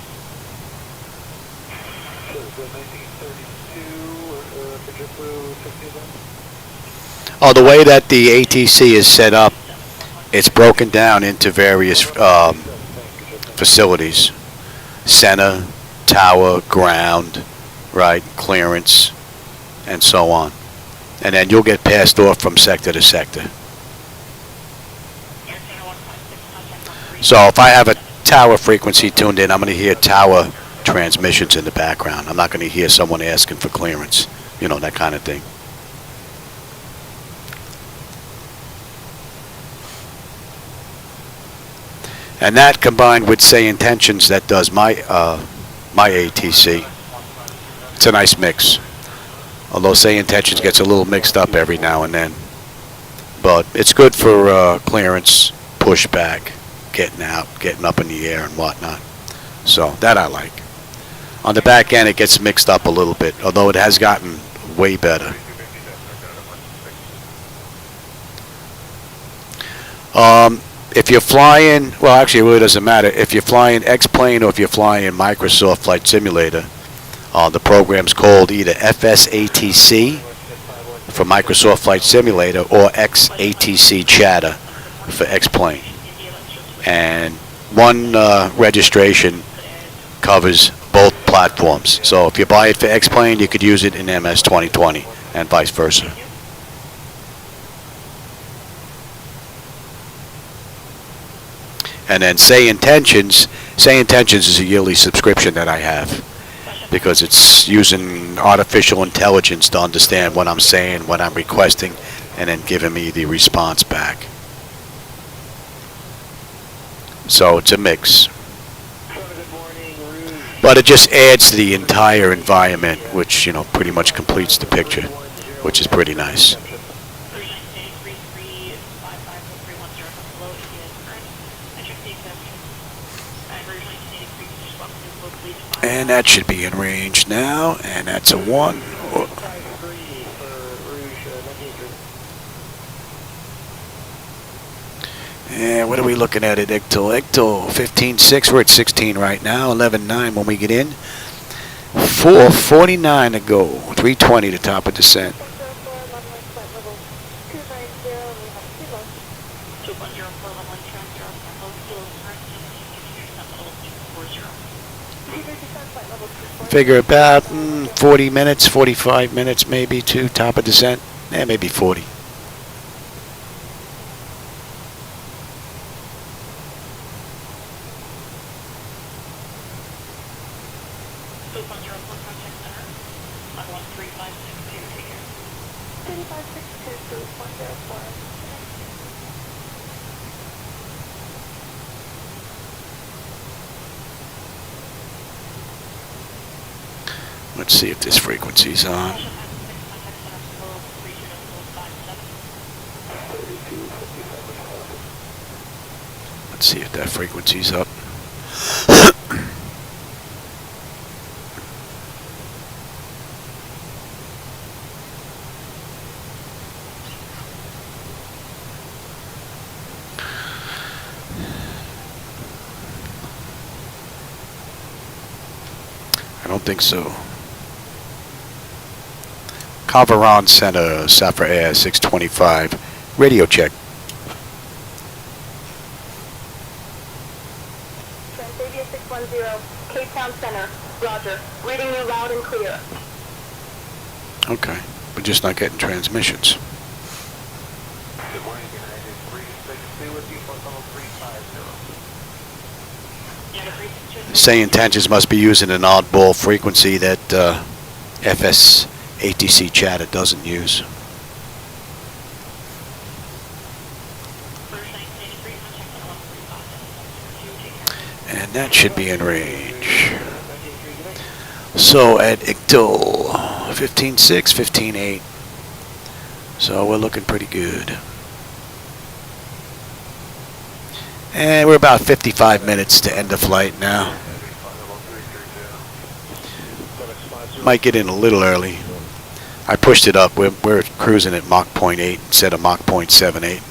So is it 1932 for JetBlue 60 then? Oh, the way that the ATC is set up, it's broken down into various facilities. Center, tower, ground, right, clearance, and so on. And then you'll get passed off from sector to sector. Air Canada 156, contact 135. So if I have a tower frequency tuned in, I'm going to hear tower transmissions in the background. I'm not going to hear someone asking for clearance, you know, that kind of thing. And that combined with SayIntentions that does my my ATC, it's a nice mix. Although SayIntentions gets a little mixed up every now and then. But it's good for clearance, pushback, getting out, getting up in the air and whatnot. So that I like. On the back end it gets mixed up a little bit, although it has gotten way better. If you're flying, well actually it really doesn't matter. If you're flying X-Plane or if you're flying Microsoft Flight Simulator, the program's called either FSATC for Microsoft Flight Simulator or XATC Chatter for X-Plane. And one registration covers both platforms. So if you buy it for X-Plane, you could use it in MS 2020 and vice versa. And then SayIntentions is a yearly subscription that I have because it's using artificial intelligence to understand what I'm saying, what I'm requesting, and then giving me the response back. So it's a mix. But it just adds to the entire environment, which, you know, pretty much completes the picture, which is pretty nice. And that should be in range now, and that's a 1. And what are we looking at ICTOL? ICTOL 15.6, we're at 16 right now, 11.9 when we get in. 4:49 to go, 3:20 to top of descent. Figure about 40 minutes, 45 minutes maybe to top of descent. Maybe 40. Let's see if this frequency's on. Let's see if that frequency's up. I don't think so. Carveron Center, SaFair Air 625. Radio check. Transavia 610, Cape Town Center. Roger. Reading you loud and clear. Okay. We're just not getting transmissions. Good morning, United 362 with default level 350. SayIntentions must be using an oddball frequency that FS ATC chatter doesn't use. And that should be in range. So at ICTIL 15.6, 15.8. So we're looking pretty good. And we're about 55 minutes to end the flight now. Might get in a little early. I pushed it up. We're cruising at Mach 0.8 instead of Mach 0.78.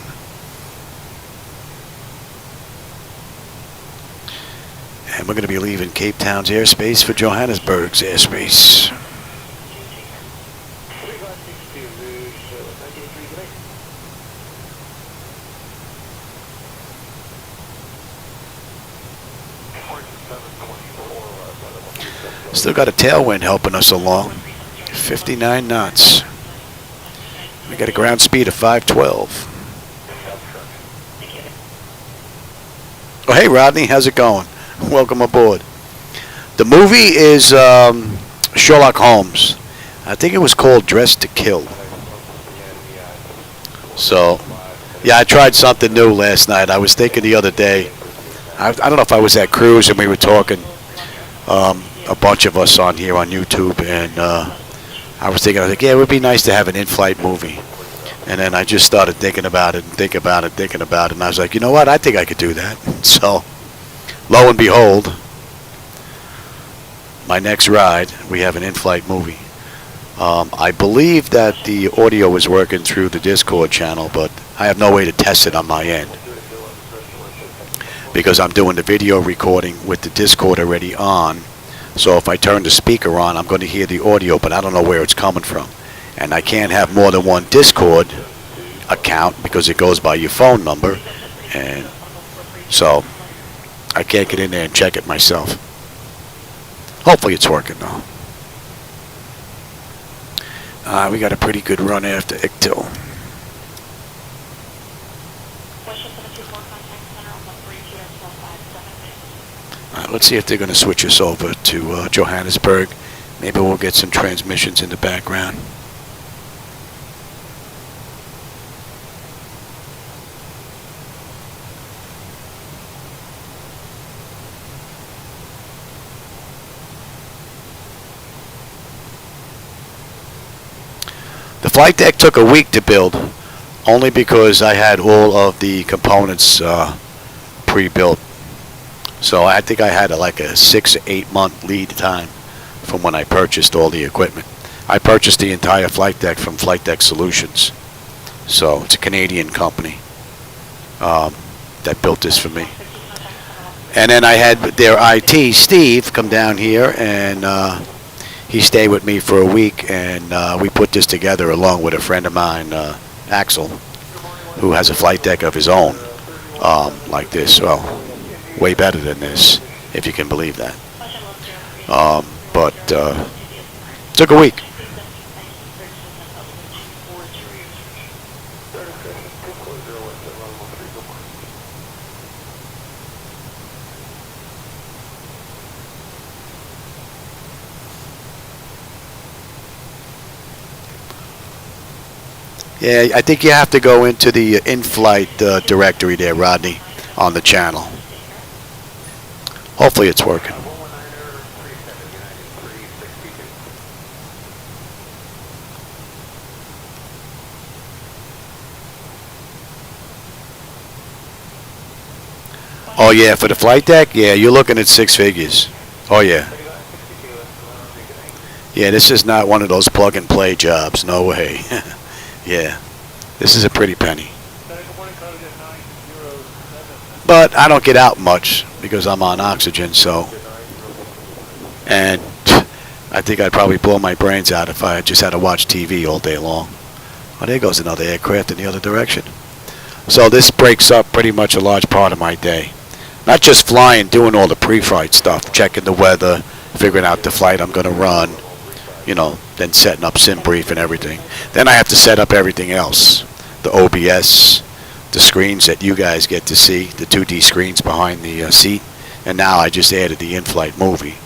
And we're going to be leaving Cape Town's airspace for Johannesburg's airspace. Still got a tailwind helping us along. 59 knots. We got a ground speed of 512. Oh, hey, Rodney, how's it going? Welcome aboard. The movie is Sherlock Holmes. I think it was called Dressed to Kill. So, yeah, I tried something new last night. I was thinking the other day, I don't know if I was at cruise and we were talking, a bunch of us on here on YouTube, and I was like, yeah, it would be nice to have an in-flight movie. And then I just started thinking about it, and I was like, you know what, I think I could do that. So, lo and behold, my next ride, we have an in-flight movie. I believe that the audio was working through the Discord channel, but I have no way to test it on my end, because I'm doing the video recording with the Discord already on. So if I turn the speaker on, I'm going to hear the audio, but I don't know where it's coming from. And I can't have more than one Discord account because it goes by your phone number. And so I can't get in there and check it myself. Hopefully it's working though. We got a pretty good run after ICTIL. Let's see if they're going to switch us over to Johannesburg. Maybe we'll get some transmissions in the background. The flight deck took a week to build, only because I had all of the components pre-built. So I think I had like a 6 or 8 month lead time from when I purchased all the equipment. I purchased the entire flight deck from Flightdeck Solutions. So it's a Canadian company that built this for me. And then I had their IT, Steve, come down here, and he stayed with me for a week, and we put this together along with a friend of mine, Axel, who has a flight deck of his own, like this. Well, way better than this, if you can believe that. But took a week. Yeah, I think you have to go into the in-flight directory there, Rodney, on the channel. Hopefully it's working. Oh yeah, for the flight deck, yeah, you're looking at 6 figures. Oh yeah. Yeah, this is not one of those plug and play jobs, no way. Yeah, this is a pretty penny. But I don't get out much because I'm on oxygen, so. And I think I'd probably blow my brains out if I just had to watch TV all day long. Oh, there goes another aircraft in the other direction. So this breaks up pretty much a large part of my day. Not just flying, doing all the pre-flight stuff, checking the weather, figuring out the flight I'm going to run, you know, then setting up sim brief and everything. Then I have to set up everything else. The OBS, the screens that you guys get to see, the 2D screens behind the seat. And now I just added the in-flight movie.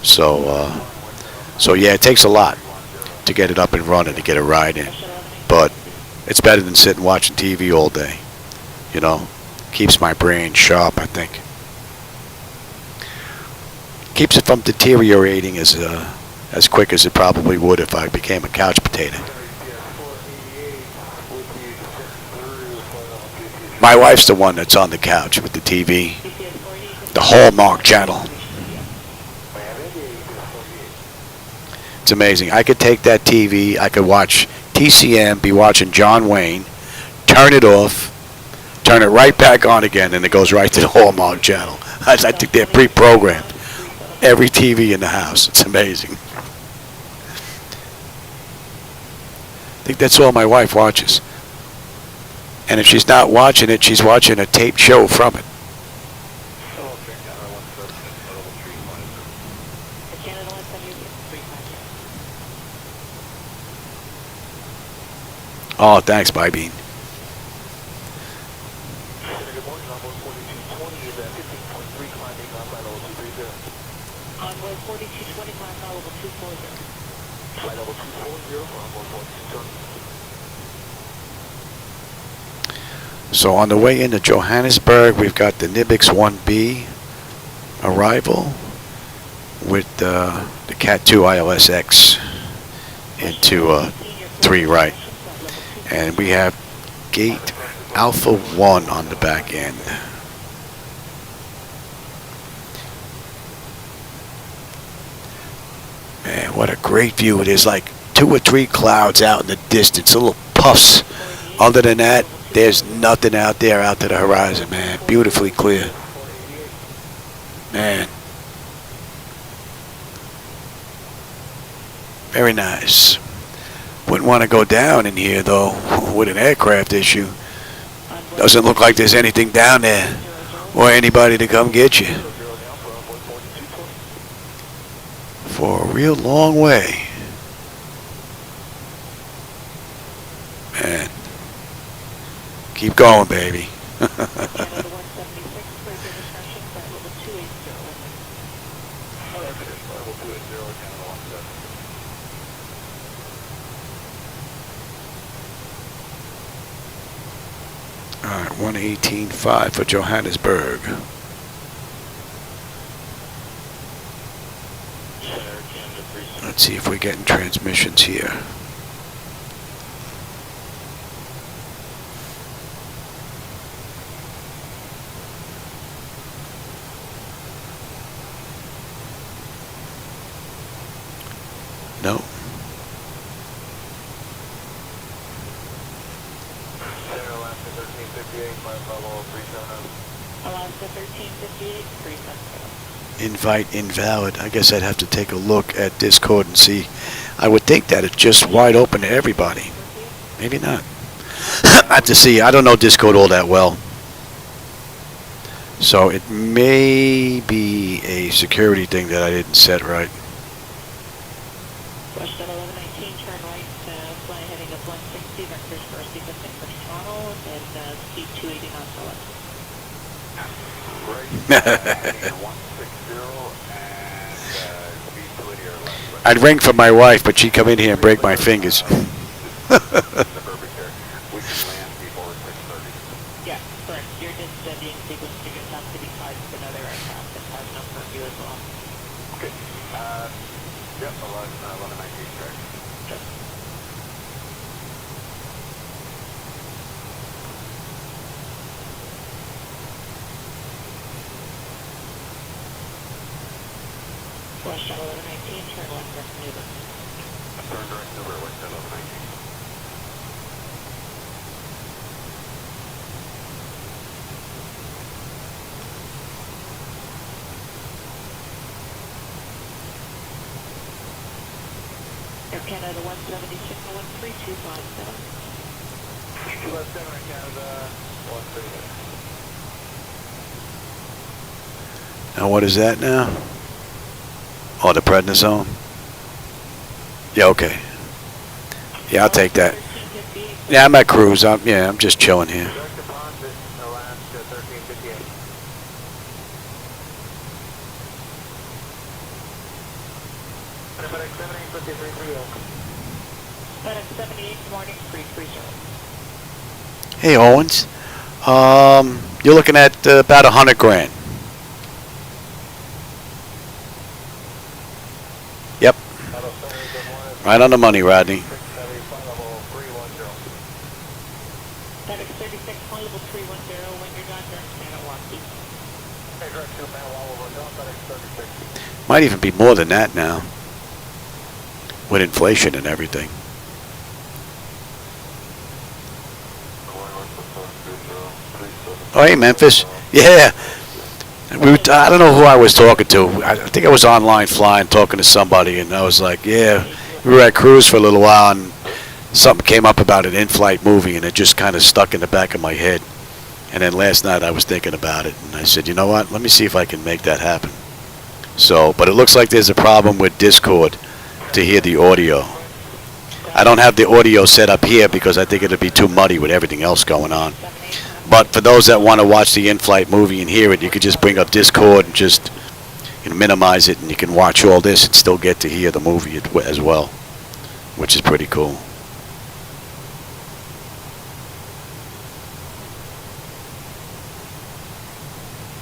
So yeah, it takes a lot to get it up and running, to get it right in. But it's better than sitting watching TV all day. You know, keeps my brain sharp, I think. Keeps it from deteriorating as quick as it probably would if I became a couch potato. My wife's the one that's on the couch with the TV, the Hallmark channel. It's amazing. I could take that TV, I could watch TCM, be watching John Wayne, turn it off, turn it right back on again, and it goes right to the Hallmark channel. I think they're pre-programmed. Every TV in the house. It's amazing. I think that's all my wife watches. And if she's not watching it, she's watching a taped show from it. Oh, thanks, Bye Bean. Onway 4220, climb level 240. Flight level 240, onboard 4220. So on the way into Johannesburg, we've got the Nibix 1B arrival with the Cat 2 ILS-X into 3 right. And we have gate Alpha 1 on the back end. Man, what a great view. It is, like 2 or 3 clouds out in the distance, little puffs. Other than that, there's nothing out there out to the horizon, man. Beautifully clear. Man. Very nice. Wouldn't want to go down in here, though, with an aircraft issue. Doesn't look like there's anything down there or anybody to come get you. For a real long way. Man. Keep going, baby. Alright, 118.5 for Johannesburg. Let's see if we're getting transmissions here. No. Alaska 1358, 370. Invite invalid. I guess I'd have to take a look at Discord and see. I would think that it's just wide open to everybody. Maybe not. I have to see. I don't know Discord all that well. So it may be a security thing that I didn't set right. West 1119, turn right, fly heading up 160, vectors for sequencing for throttle, and speed 280 knots or less. I'd ring for my wife, but she'd come in here and break my fingers. Yeah, correct. You're just being sequenced. You just have to be tied to another aircraft that has no curfew as well. Okay. Yep, 1119 track. Just West 1119, turn left direct maneuver. Turn direct over West 1119. Canada 170, signal 13257. 257 Canada 130. Now what is that now? Oh, the prednisone? Yeah, okay. Yeah, I'll take that. Yeah, I'm at cruise. I'm just chilling here. Direct deposit, Alaska 1358. FedEx 785330. FedEx 78, good morning, 330. Hey, Owens. You're looking at about 100 grand. Yep. Right on the money, Rodney. FedEx 36, flight level 310, when you're done, direct command at Waukee. Direct to man while we're done, FedEx 36. Might even be more than that now. With inflation and everything. Oh, hey, Memphis. Yeah. I don't know who I was talking to. I think I was online flying, talking to somebody, and I was like, yeah, we were at cruise for a little while, and something came up about an in-flight movie, and it just kind of stuck in the back of my head. And then last night I was thinking about it, and I said, you know what, let me see if I can make that happen. So, but it looks like there's a problem with Discord to hear the audio. I don't have the audio set up here because I think it'd be too muddy with everything else going on. But for those that want to watch the in-flight movie and hear it, you could just bring up Discord and just minimize it, and you can watch all this and still get to hear the movie as well, which is pretty cool.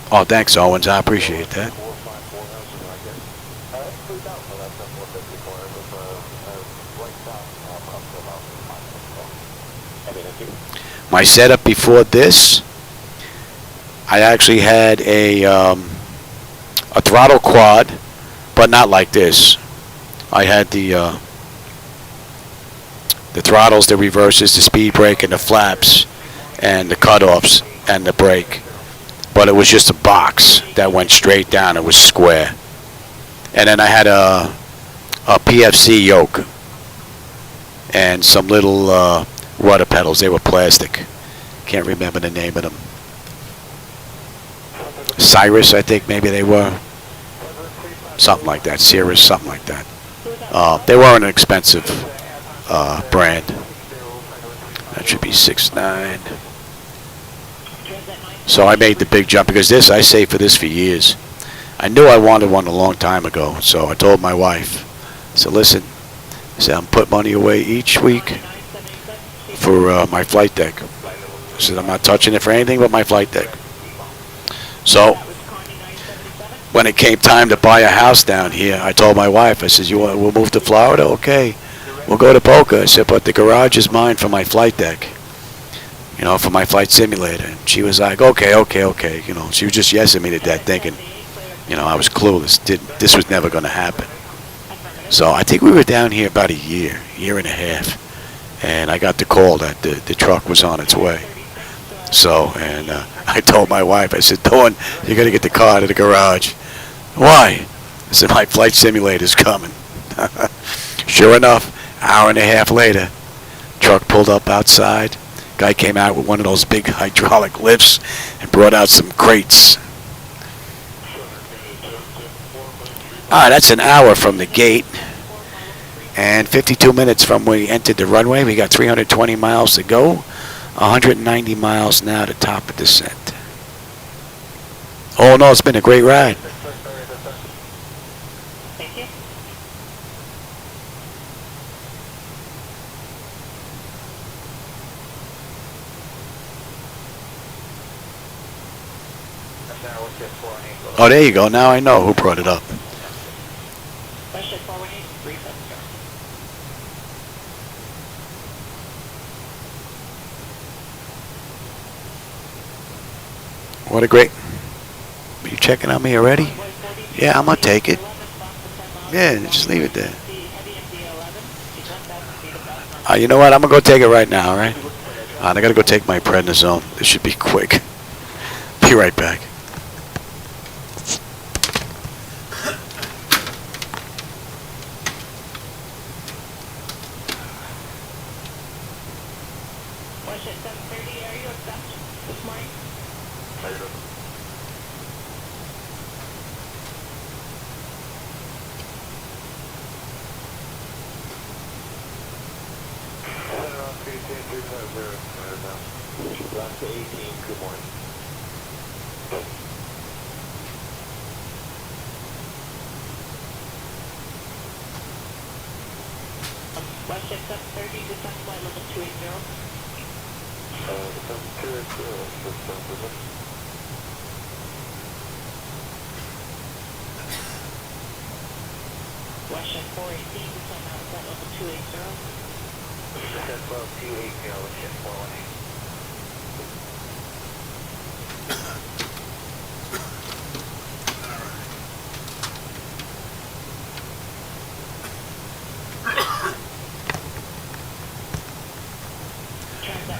Oh, thanks, Owens. I appreciate that. My setup before this, I actually had a throttle quad, but not like this. I had the throttles, the reverses, the speed brake, and the flaps, and the cutoffs, and the brake. But it was just a box that went straight down. It was square. And then I had a PFC yoke and some little rudder pedals. They were plastic. Can't remember the name of them. Cyrus, I think maybe they were. Something like that. Cirrus, something like that. They weren't an expensive brand. That should be 6.9. So I made the big jump because this, I saved for this for years. I knew I wanted one a long time ago, so I told my wife. I said, listen, I said, I'm putting money away each week for my flight deck. I said, I'm not touching it for anything but my flight deck. So when it came time to buy a house down here, I told my wife, I said, we'll move to Florida? Okay. We'll go to Boca. I said, but the garage is mine for my flight deck. You know, for my flight simulator. And she was like, okay. You know, she was just yesing me to that, thinking, you know, I was clueless. This was never going to happen. So I think we were down here about a year and a half. And I got the call that the truck was on its way. So, and I told my wife, I said, Dawn, you're going to get the car out of the garage. Why? I said, my flight simulator's coming. Sure enough, hour and a half later, truck pulled up outside. Guy came out with one of those big hydraulic lifts and brought out some crates. All right, that's an hour from the gate and 52 minutes from when we entered the runway. We got 320 miles to go, 190 miles now to top of descent. Oh, no, it's been a great ride. Thank you. Oh, there you go. Now I know who brought it up. What a great... Are you checking on me already? Yeah, I'm going to take it. Yeah, just leave it there. You know what? I'm going to go take it right now, all right? I got to go take my prednisone. This should be quick. Be right back. Question 730, are you accept this morning? Last 18, good morning. Question 730, descend flight level 280. Descend 280, Question 418, descend out flight level 280. Descend level 280, Ocean 418.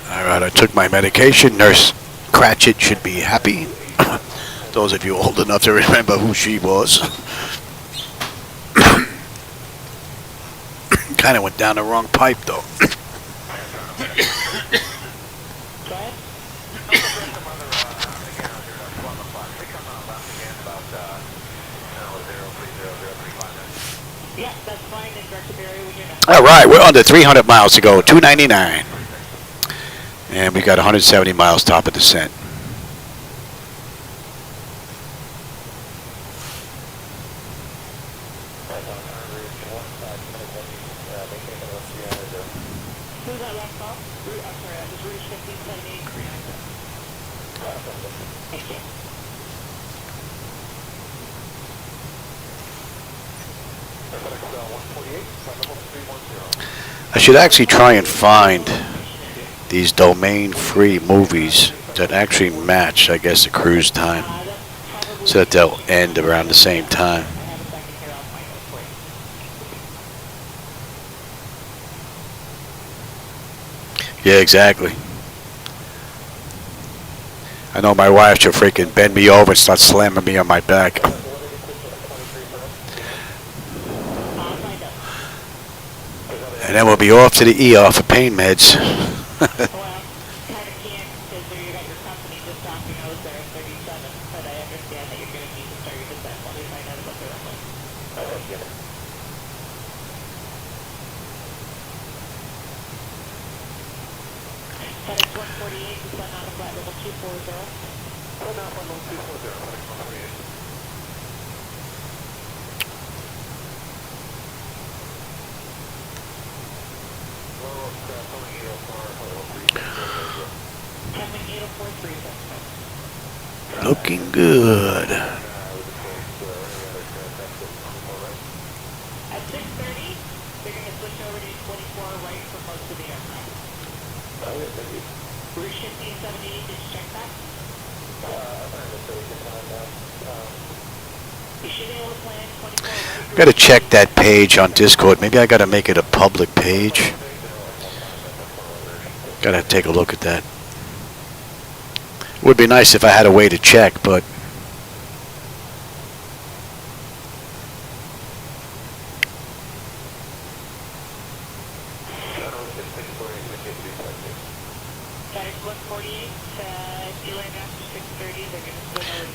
Alright, I took my medication. Nurse Cratchit should be happy. Those of you old enough to remember who she was. Kind of went down the wrong pipe, though. Go ahead. Yeah, that's fine. And direct to Barry when you're done. Alright, we're under 300 miles to go. 299. And we got 170 miles top of descent. Who's that last call? I'm sorry, that was Rouge 1578 390. Thank you. I should actually try and find these domain-free movies that actually match, I guess, the cruise time, so that they'll end around the same time. Yeah, exactly. I know my wife should freaking bend me over and start slamming me on my back. And then we'll be off to the ER for pain meds. Well, kind of can't, because you got your company just stopping out there at 37, but I understand that you're going to need to start your descent while we find out about the runway. FedEx 148, descend on a flight level 240. Descend on flight level 240, FedEx 148. Looking good. At 6:30, they're going to switch over to 24 right for most of the aircraft. Rouge 1578, did you check that? You should be able to plan 24 right. Gotta check that page on Discord. Maybe I gotta make it a public page. Gotta take a look at that. Would be nice if I had a way to check, but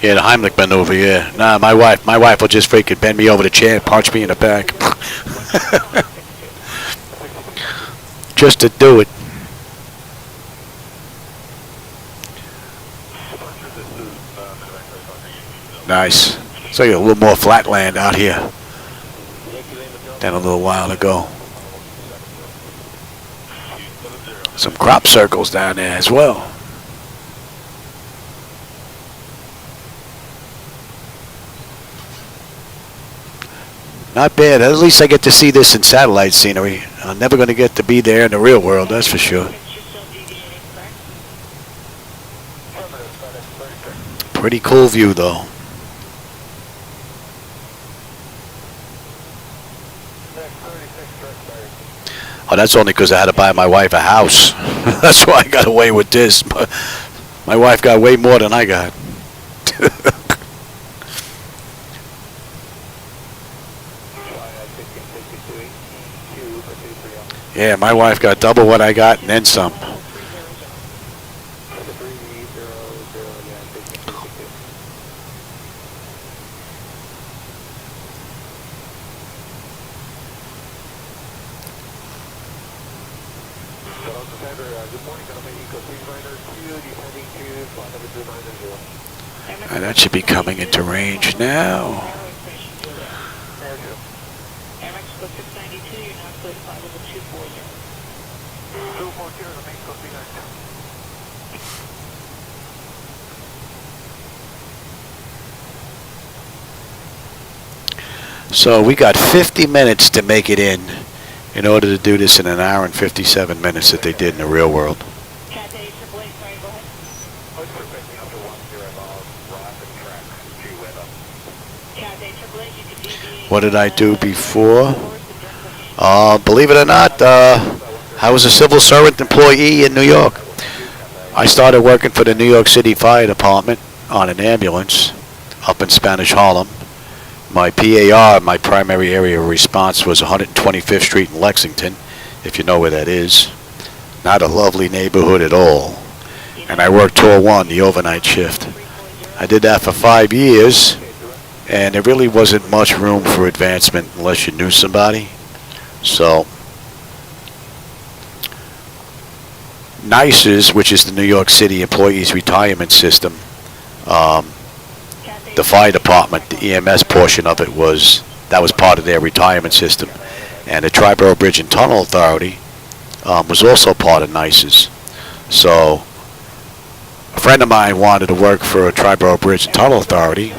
yeah, the Heimlich maneuver, yeah. Nah, my wife will just freaking bend me over the chair and punch me in the back. Just to do it. Nice. So you got a little more flat land out here than a little while ago. Some crop circles down there as well. Not bad. At least I get to see this in satellite scenery. I'm never going to get to be there in the real world, that's for sure. Pretty cool view, though. Oh, that's only because I had to buy my wife a house. That's why I got away with this. My wife got way more than I got. Yeah, my wife got double what I got and then some. And that should be coming into range now. Air Mexico 692, you're now cleared to fly level 240. 240, the main code So we got 50 minutes to make it in order to do this in an hour and 57 minutes that they did in the real world. Cat A, AAA, sorry, go ahead. Cat A, AAA, you can deviate. What did I do before? Believe it or not, I was a civil servant employee in New York. I started working for the New York City Fire Department on an ambulance up in Spanish Harlem. My PAR, my primary area of response, was 125th Street in Lexington, if you know where that is. Not a lovely neighborhood at all. And I worked Tour 1, the overnight shift. I did that for 5 years, and there really wasn't much room for advancement unless you knew somebody. So, NICES, which is the New York City Employees Retirement System, the fire department, the EMS portion of it that was part of their retirement system. And the Triborough Bridge and Tunnel Authority was also part of NICES. So a friend of mine wanted to work for a Triborough Bridge and Tunnel Authority,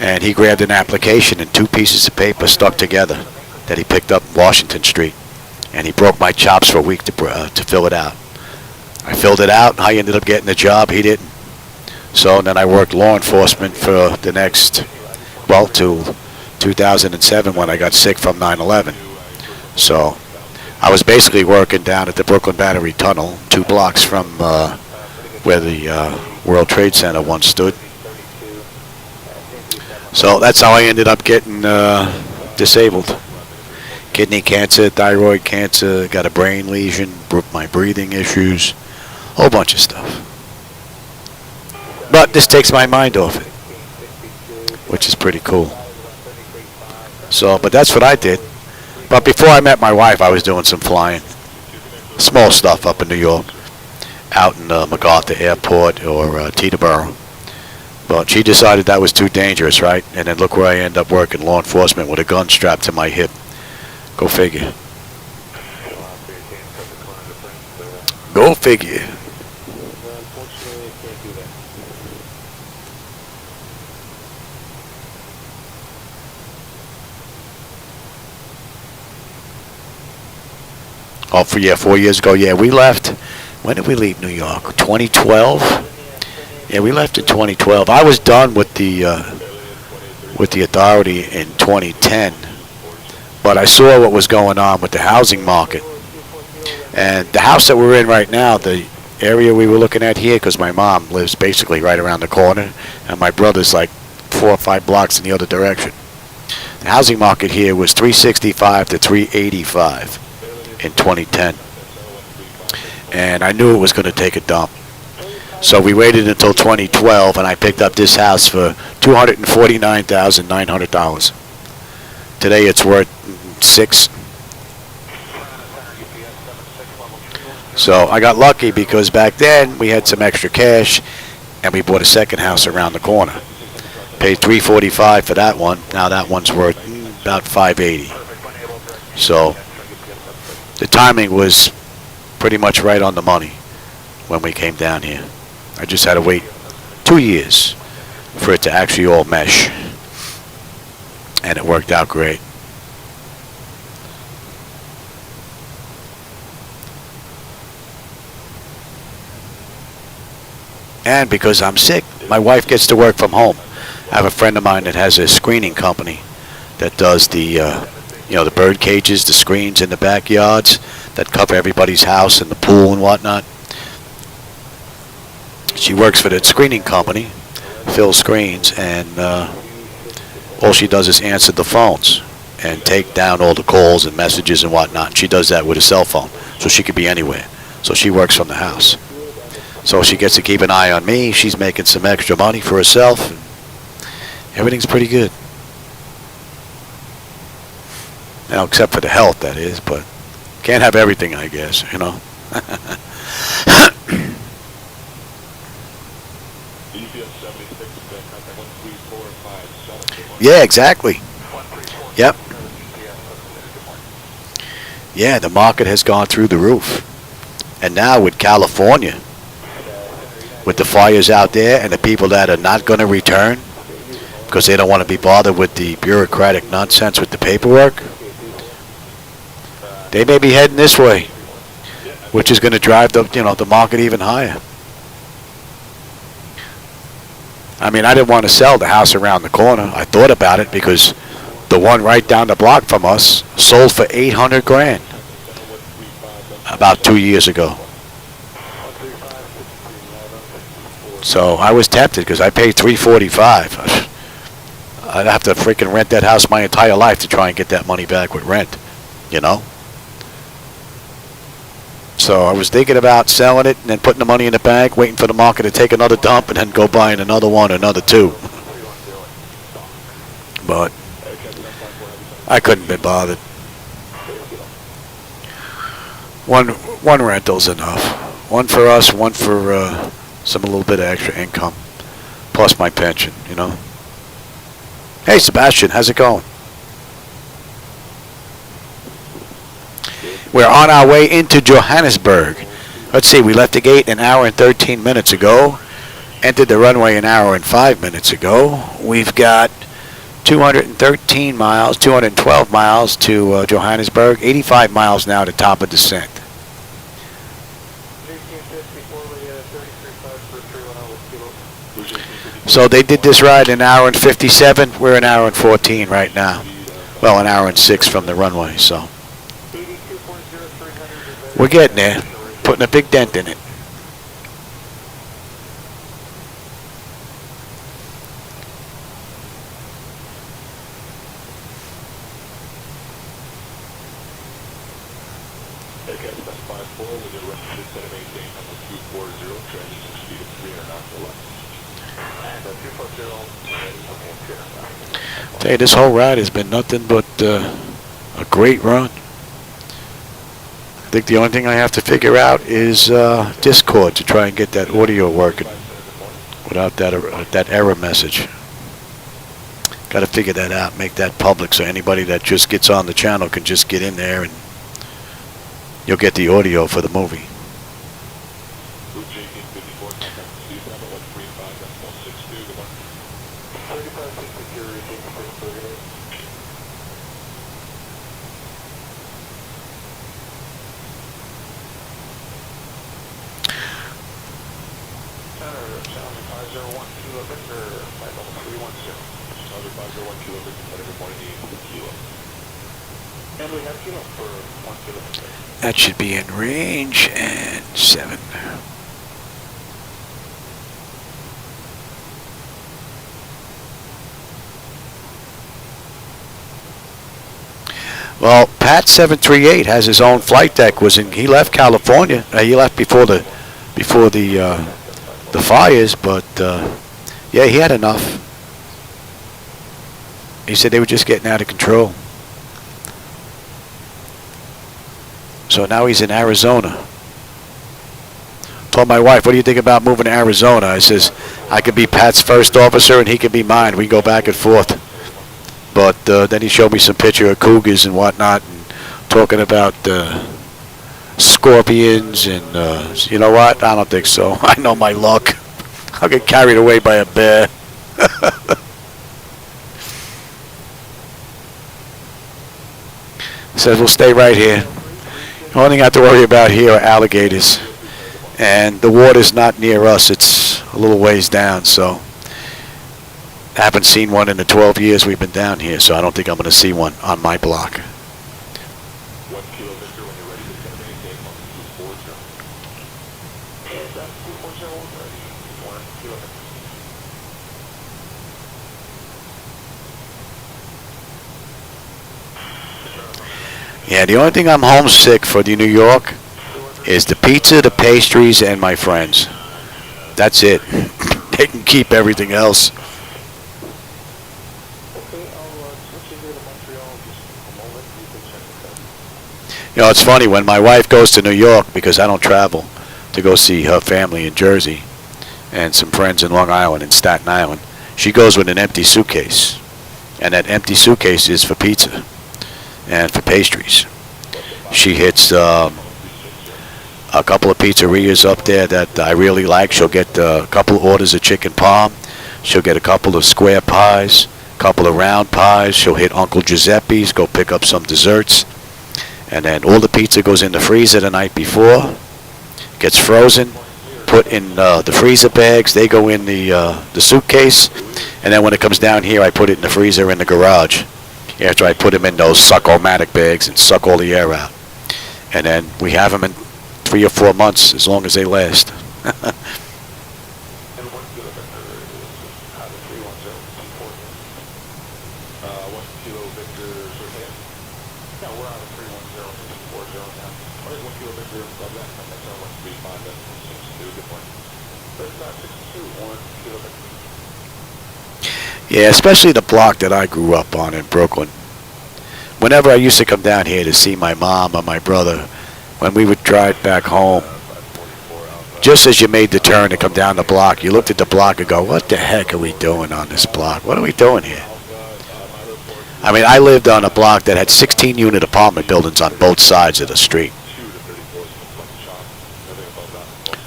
and he grabbed an application and 2 pieces of paper stuck together that he picked up Washington Street, and he broke my chops for a week to fill it out. I filled it out, and I ended up getting the job. He didn't. So then I worked law enforcement for the next, well, till 2007 when I got sick from 9/11. So I was basically working down at the Brooklyn Battery Tunnel, 2 blocks from where the World Trade Center once stood. So that's how I ended up getting disabled. Kidney cancer, thyroid cancer, got a brain lesion, my breathing issues, whole bunch of stuff. But this takes my mind off it, which is pretty cool. So, but that's what I did. But before I met my wife, I was doing some flying. Small stuff up in New York, out in MacArthur Airport or Teterboro. But she decided that was too dangerous, right? And then look where I end up working, law enforcement with a gun strapped to my hip. Go figure. Go figure. Oh, 4 years ago. Yeah, we left. When did we leave New York? 2012. Yeah, we left in 2012. I was done with the authority in 2010, but I saw what was going on with the housing market. And the house that we're in right now, the area we were looking at here, because my mom lives basically right around the corner, and my brother's like 4 or 5 blocks in the other direction. The housing market here was 365 to 385 in 2010. And I knew it was going to take a dump. So we waited until 2012, and I picked up this house for $249,900. Today it's worth $6. So I got lucky because back then we had some extra cash, and we bought a second house around the corner. Paid $345 for that one. Now that one's worth about $580. So the timing was pretty much right on the money when we came down here. I just had to wait 2 years for it to actually all mesh, and it worked out great. And because I'm sick, my wife gets to work from home. I have a friend of mine that has a screening company that does the the bird cages, the screens in the backyards that cover everybody's house and the pool and whatnot. She works for that screening company, Phil Screens, and all she does is answer the phones and take down all the calls and messages and whatnot. And she does that with a cell phone, so she could be anywhere. So she works from the house. So she gets to keep an eye on me. She's making some extra money for herself. Everything's pretty good. Now, except for the health, that is, but can't have everything, I guess, Yeah, exactly. Yep. Yeah, the market has gone through the roof. And now with California, with the fires out there and the people that are not going to return because they don't want to be bothered with the bureaucratic nonsense with the paperwork, they may be heading this way, which is going to drive the market even higher. I mean, I didn't want to sell the house around the corner. I thought about it because the one right down the block from us sold for $800,000 about 2 years ago. So I was tempted because I paid $345. I'd have to freaking rent that house my entire life to try and get that money back with rent, you know? So I was thinking about selling it and then putting the money in the bank, waiting for the market to take another dump, and then go buying another one, another two. But I couldn't be bothered. One rental's enough. One for us, one for a little bit of extra income, plus my pension, you know. Hey, Sebastian, how's it going? We're on our way into Johannesburg. Let's see, we left the gate an hour and 13 minutes ago. Entered the runway an hour and 5 minutes ago. We've got 213 miles, 212 miles to Johannesburg, 85 miles now to top of descent. So they did this ride an hour and 57. We're an hour and 14 right now. Well, an hour and 6 from the runway, so. We're getting there, putting a big dent in it. Hey, this whole ride has been nothing but a great run. I think the only thing I have to figure out is Discord to try and get that audio working without that error message. Got to figure that out, make that public so anybody that just gets on the channel can just get in there and you'll get the audio for the movie. That should be in range and 7. Well, Pat 738 has his own flight deck. He left California. He left before the fires, but yeah, he had enough. He said they were just getting out of control. So now he's in Arizona. Told my wife, what do you think about moving to Arizona? I says, I could be Pat's first officer and he could be mine. We can go back and forth. But then he showed me some picture of cougars and whatnot, and talking about scorpions, and you know what? I don't think so. I know my luck. I'll get carried away by a bear. Says we'll stay right here. The only thing I have to worry about here are alligators. And the water's not near us. It's a little ways down, so I haven't seen one in the 12 years we've been down here, so I don't think I'm going to see one on my block. Yeah, the only thing I'm homesick for the New York is the pizza, the pastries, and my friends. That's it. They can keep everything else. You know, it's funny, when my wife goes to New York, because I don't travel to go see her family in Jersey, and some friends in Long Island and Staten Island. She goes with an empty suitcase, and that empty suitcase is for pizza and for pastries. She hits a couple of pizzerias up there that I really like. She'll get a couple of orders of chicken parm. She'll get a couple of square pies, a couple of round pies. She'll hit Uncle Giuseppe's, go pick up some desserts. And then all the pizza goes in the freezer the night before, gets frozen, put in the freezer bags. They go in the suitcase. And then when it comes down here, I put it in the freezer in the garage after I put them in those suck-o-matic bags and suck all the air out. And then we have them in 3 or 4 months, as long as they last. Yeah, especially the block that I grew up on in Brooklyn. Whenever I used to come down here to see my mom or my brother, when we would drive back home, just as you made the turn to come down the block, you looked at the block and go, what the heck are we doing on this block? What are we doing here? I mean, I lived on a block that had 16-unit apartment buildings on both sides of the street.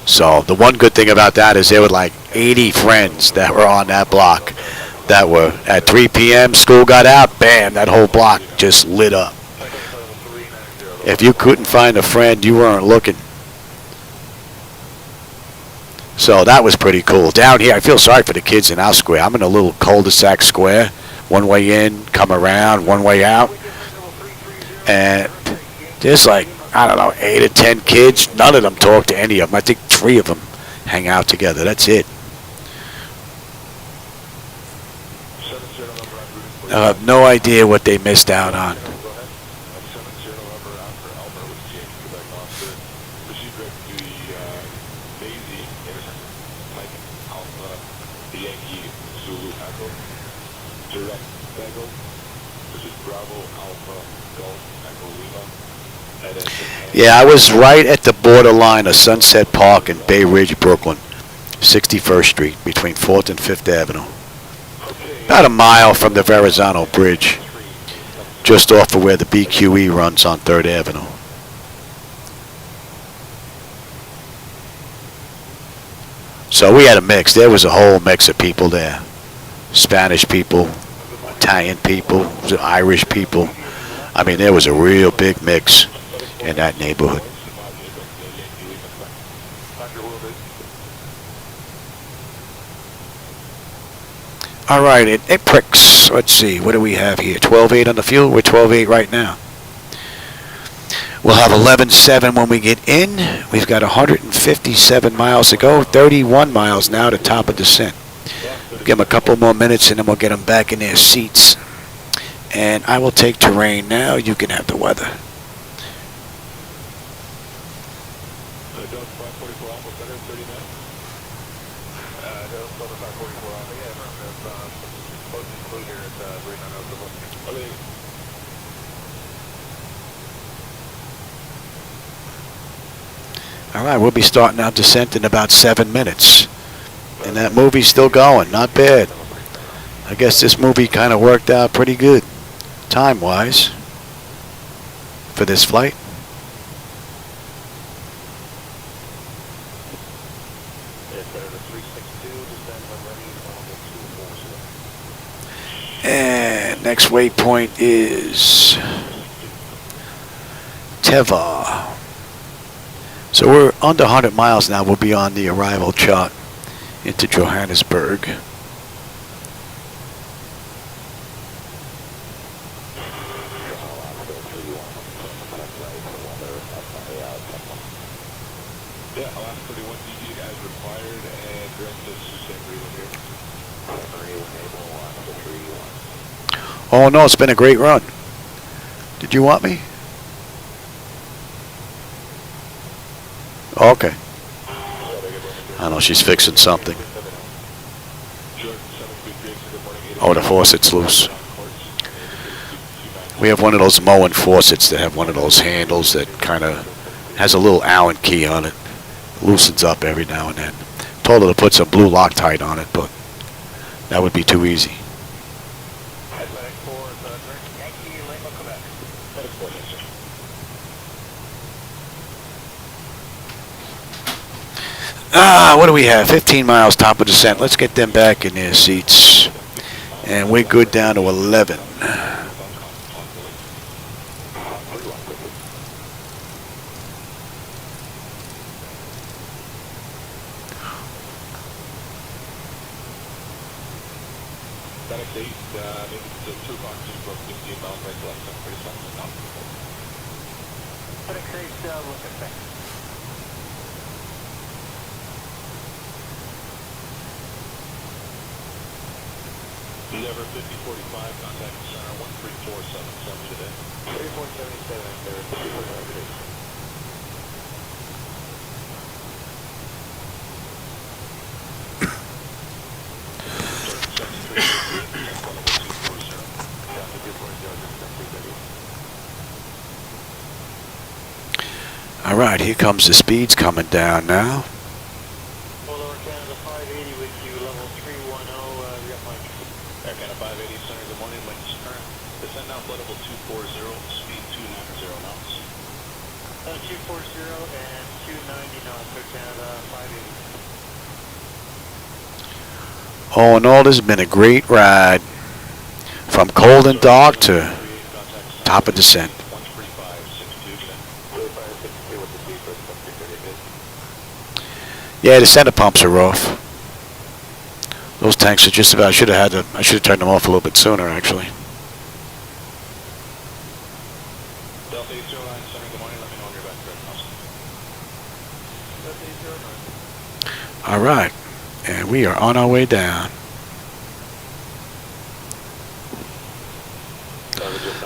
So the one good thing about that is there were like 80 friends that were on that block that were at 3 p.m. school got out, bam, that whole block just lit up. If you couldn't find a friend, you weren't looking. So that was pretty cool. Down here, I feel sorry for the kids in our square. I'm in a little cul-de-sac square. One way in, come around, one way out. And there's like, I don't know, 8 or 10 kids. None of them talk to any of them. I think 3 of them hang out together. That's it. I have no idea what they missed out on. Yeah, I was right at the borderline of Sunset Park and Bay Ridge, Brooklyn, 61st Street, between 4th and 5th Avenue. About a mile from the Verrazano Bridge, just off of where the BQE runs on 3rd Avenue. So we had a mix. There was a whole mix of people there. Spanish people, Italian people, Irish people. I mean, there was a real big mix in that neighborhood. All right, it pricks. Let's see, what do we have here? 12.8 on the fuel. We're 12.8 right now. We'll have 11.7 when we get in. We've got 157 miles to go, 31 miles now to top of descent. We'll give them a couple more minutes and then we'll get them back in their seats. And I will take terrain now. You can have the weather. All right, we'll be starting our descent in about 7 minutes. And that movie's still going. Not bad. I guess this movie kind of worked out pretty good, time-wise, for this flight. And next waypoint is Teva. So we're under 100 miles now. We'll be on the arrival chart into Johannesburg. Oh no, it's been a great run. Did you want me? Okay. I know she's fixing something. Oh, the faucet's loose. We have one of those Moen faucets that have one of those handles that kind of has a little Allen key on it. Loosens up every now and then. Told her to put some blue Loctite on it, but that would be too easy. What do we have? 15 miles top of descent. Let's get them back in their seats. And we're good down to 11. Endeavor 5045, contact center 13477 today. 3477, there is 243. All right, here comes the speeds coming down now. Lower Canada 580 with you, level 310, we got Mike. Air Canada 580, center, good morning, wind is current. Descend now, flight level 240, speed 290 knots. 240 and 290 knots, Air Canada 580. All in all, this has been a great ride. From cold and dark to top of descent. Yeah, the center pumps are off. Those tanks are just about, I should have turned them off a little bit sooner, actually. Delta 809, center, good morning, let me know when you're back, Delta 809. All right, and we are on our way down.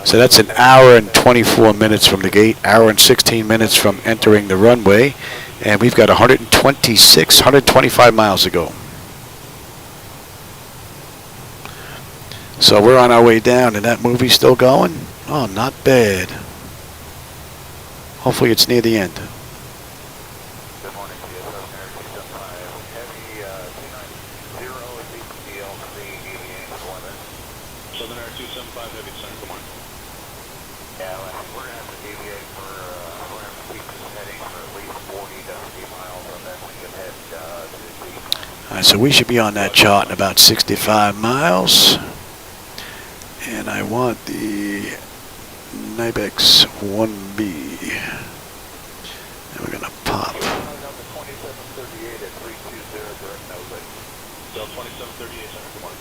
So that's an hour and 24 minutes from the gate, hour and 16 minutes from entering the runway, and we've got 125 miles to go. So we're on our way down, and that movie's still going? Oh, not bad. Hopefully it's near the end. Good morning, PSS Air 275, heavy 290 is DLC deviating to weather. Southern Air 275, heavy center, good morning. Yeah, I think we're going to have to deviate for, we're going to have to keep this heading for at least 40 to 50 miles, and then we can head to the... All right, so we should be on that chart in about 65 miles. And I want the Nibex 1B. And we're going to pop. Number 2738 at 320, direct nose. Del 2738, center, good morning.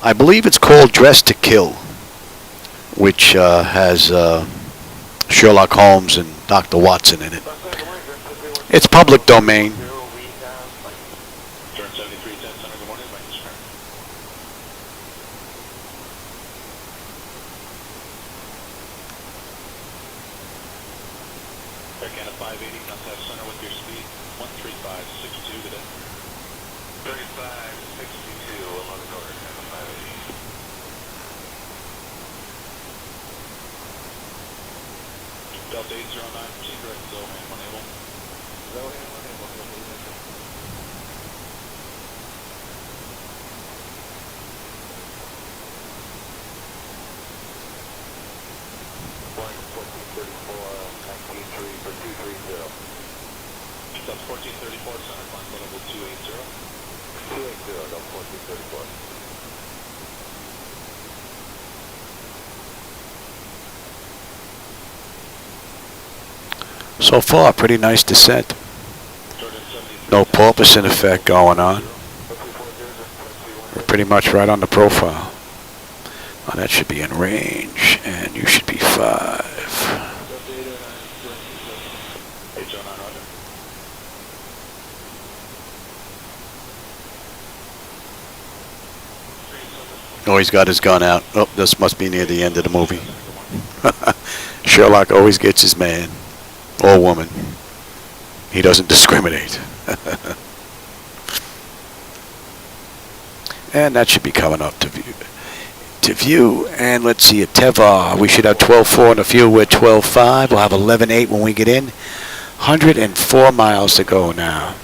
I believe it's called Dress to Kill, which has Sherlock Holmes and Dr. Watson in it. It's public domain. Turn 7310, center, good morning, Mike, sir. Air Canada 580, contact center with your speed, 13562 today. 3562, 11 order, Canada 580. Delta 809, proceed direct to Zohan 1able. Zohan 1able, Boeing 1434, 19.3 for 230. That's 1434, center, climb level 280. 280, that's 1434. So far, pretty nice descent. No porpoising effect going on. We're pretty much right on the profile. Oh, that should be in range, and you should be 5. Oh, he's got his gun out. Oh, this must be near the end of the movie. Sherlock always gets his man or woman. He doesn't discriminate. And that should be coming up to view. to view, and let's see, at Tevar, we should have 12.4 on the fuel. We're 12.5. We'll have 11.8 when we get in. 104 miles to go now.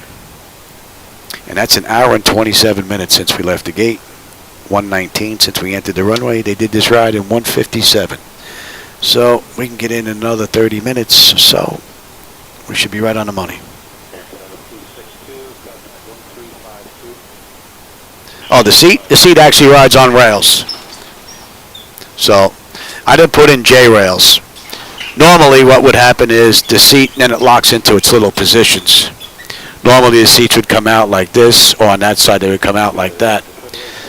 And that's an hour and 27 minutes since we left the gate. 1:19 since we entered the runway. They did this ride in 1:57. So we can get in another 30 minutes, so we should be right on the money. Oh, the seat actually rides on rails. So I didn't put in J rails. Normally what would happen is the seat, and then it locks into its little positions. Normally the seats would come out like this, or on that side they would come out like that.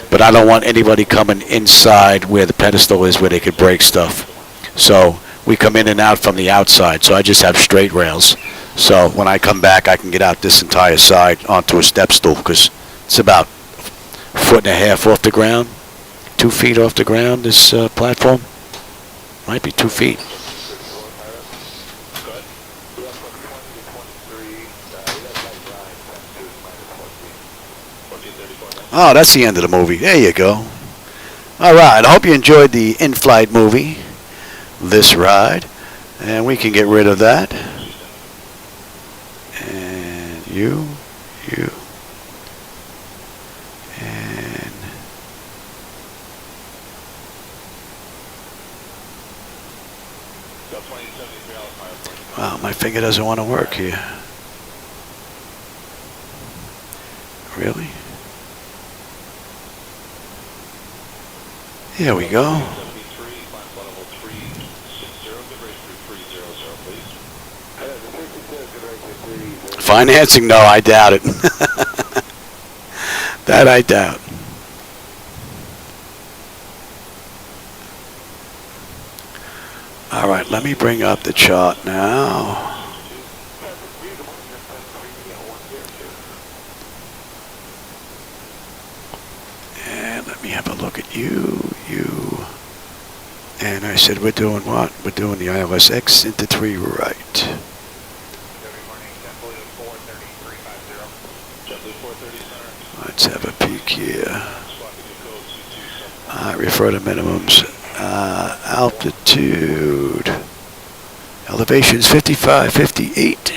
But I don't want anybody coming inside where the pedestal is where they could break stuff. So we come in and out from the outside, so I just have straight rails. So when I come back, I can get out this entire side onto a step stool, because it's about 1.5 feet off the ground, 2 feet off the ground, this platform. Might be 2 feet. Oh, that's the end of the movie. There you go. All right. I hope you enjoyed the in-flight movie, this ride. And we can get rid of that. And you. And wow, my finger doesn't want to work here. Really? Here we go. Financing? No, I doubt it. That I doubt. All right, let me bring up the chart now. And let me have a look at you. And I said we're doing what? We're doing the ILS-X into 3 right. Let's have a peek here. Refer to minimums. Altitude. Elevations 55, 58.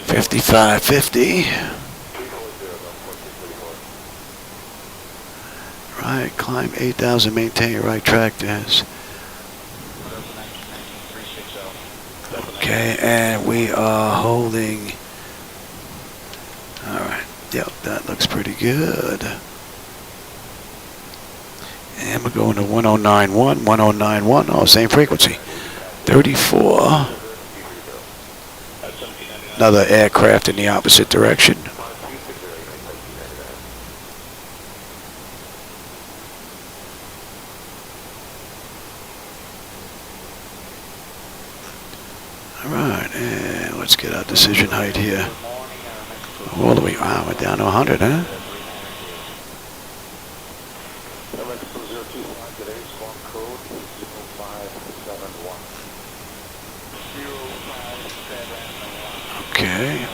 55, 50. Right, climb 8,000, maintain your right track dance. Okay, and we are holding. All right, yep, that looks pretty good. And we're going to 1091, 1091, oh, same frequency. 34. Another aircraft in the opposite direction. All right, and let's get our decision height here. All the way, wow, we're down to 100, huh? Okay.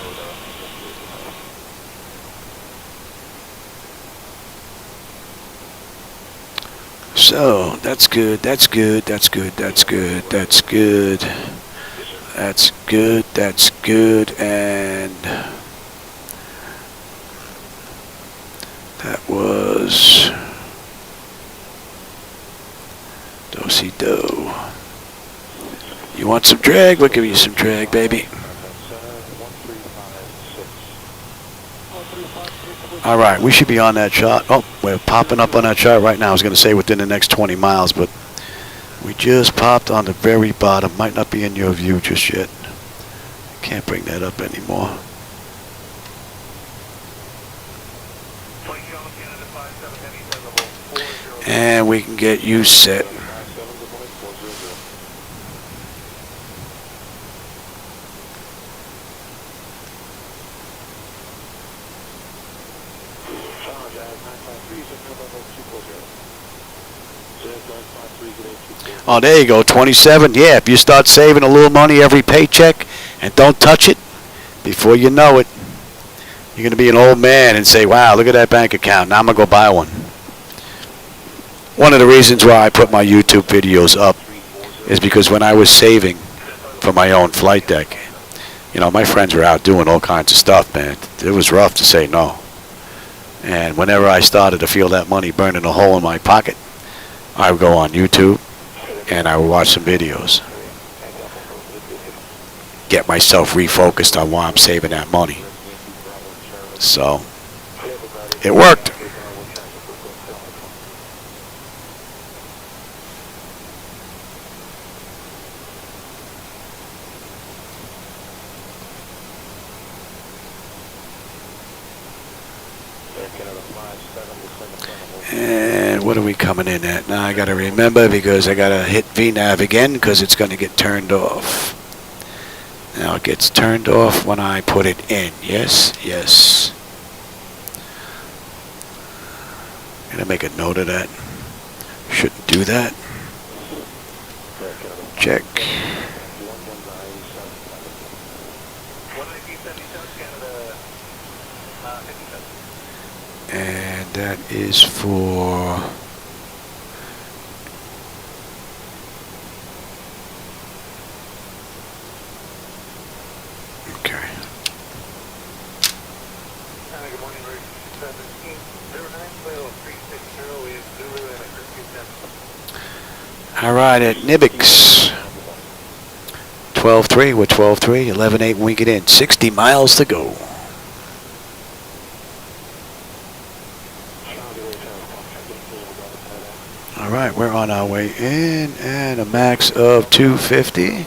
So that's good, that's good, that's good, that's good, that's good, that's good, that's good, and that was do-si-do. You want some drag? We'll give you some drag, baby. All right, we should be on that chart. Oh, we're popping up on that chart right now. I was going to say within the next 20 miles, but we just popped on the very bottom. Might not be in your view just yet. Can't bring that up anymore. And we can get you set. Oh, there you go, 27. Yeah, if you start saving a little money every paycheck and don't touch it, before you know it, You're going to be an old man and say, wow, look at that bank account. Now I'm going to go buy one. One of the reasons why I put my YouTube videos up is because when I was saving for my own flight deck, you know, my friends were out doing all kinds of stuff, man. It was rough to say no. And whenever I started to feel that money burning a hole in my pocket, I would go on YouTube and I would watch some videos. Get myself refocused on why I'm saving that money. So, it worked. And what are we coming in at? Now I got to remember because I got to hit VNAV again because it's going to get turned off. Now it gets turned off when I put it in. Yes, yes. I'm going to make a note of that. Shouldn't do that. Check. And that is for... Okay. Good morning, Route 17, 09-360 is Zulu and a All right, at Nibix. 12-3, we're 12-3, 11-8 when we get in. 60 miles to go. All right, we're on our way in, and a max of 250.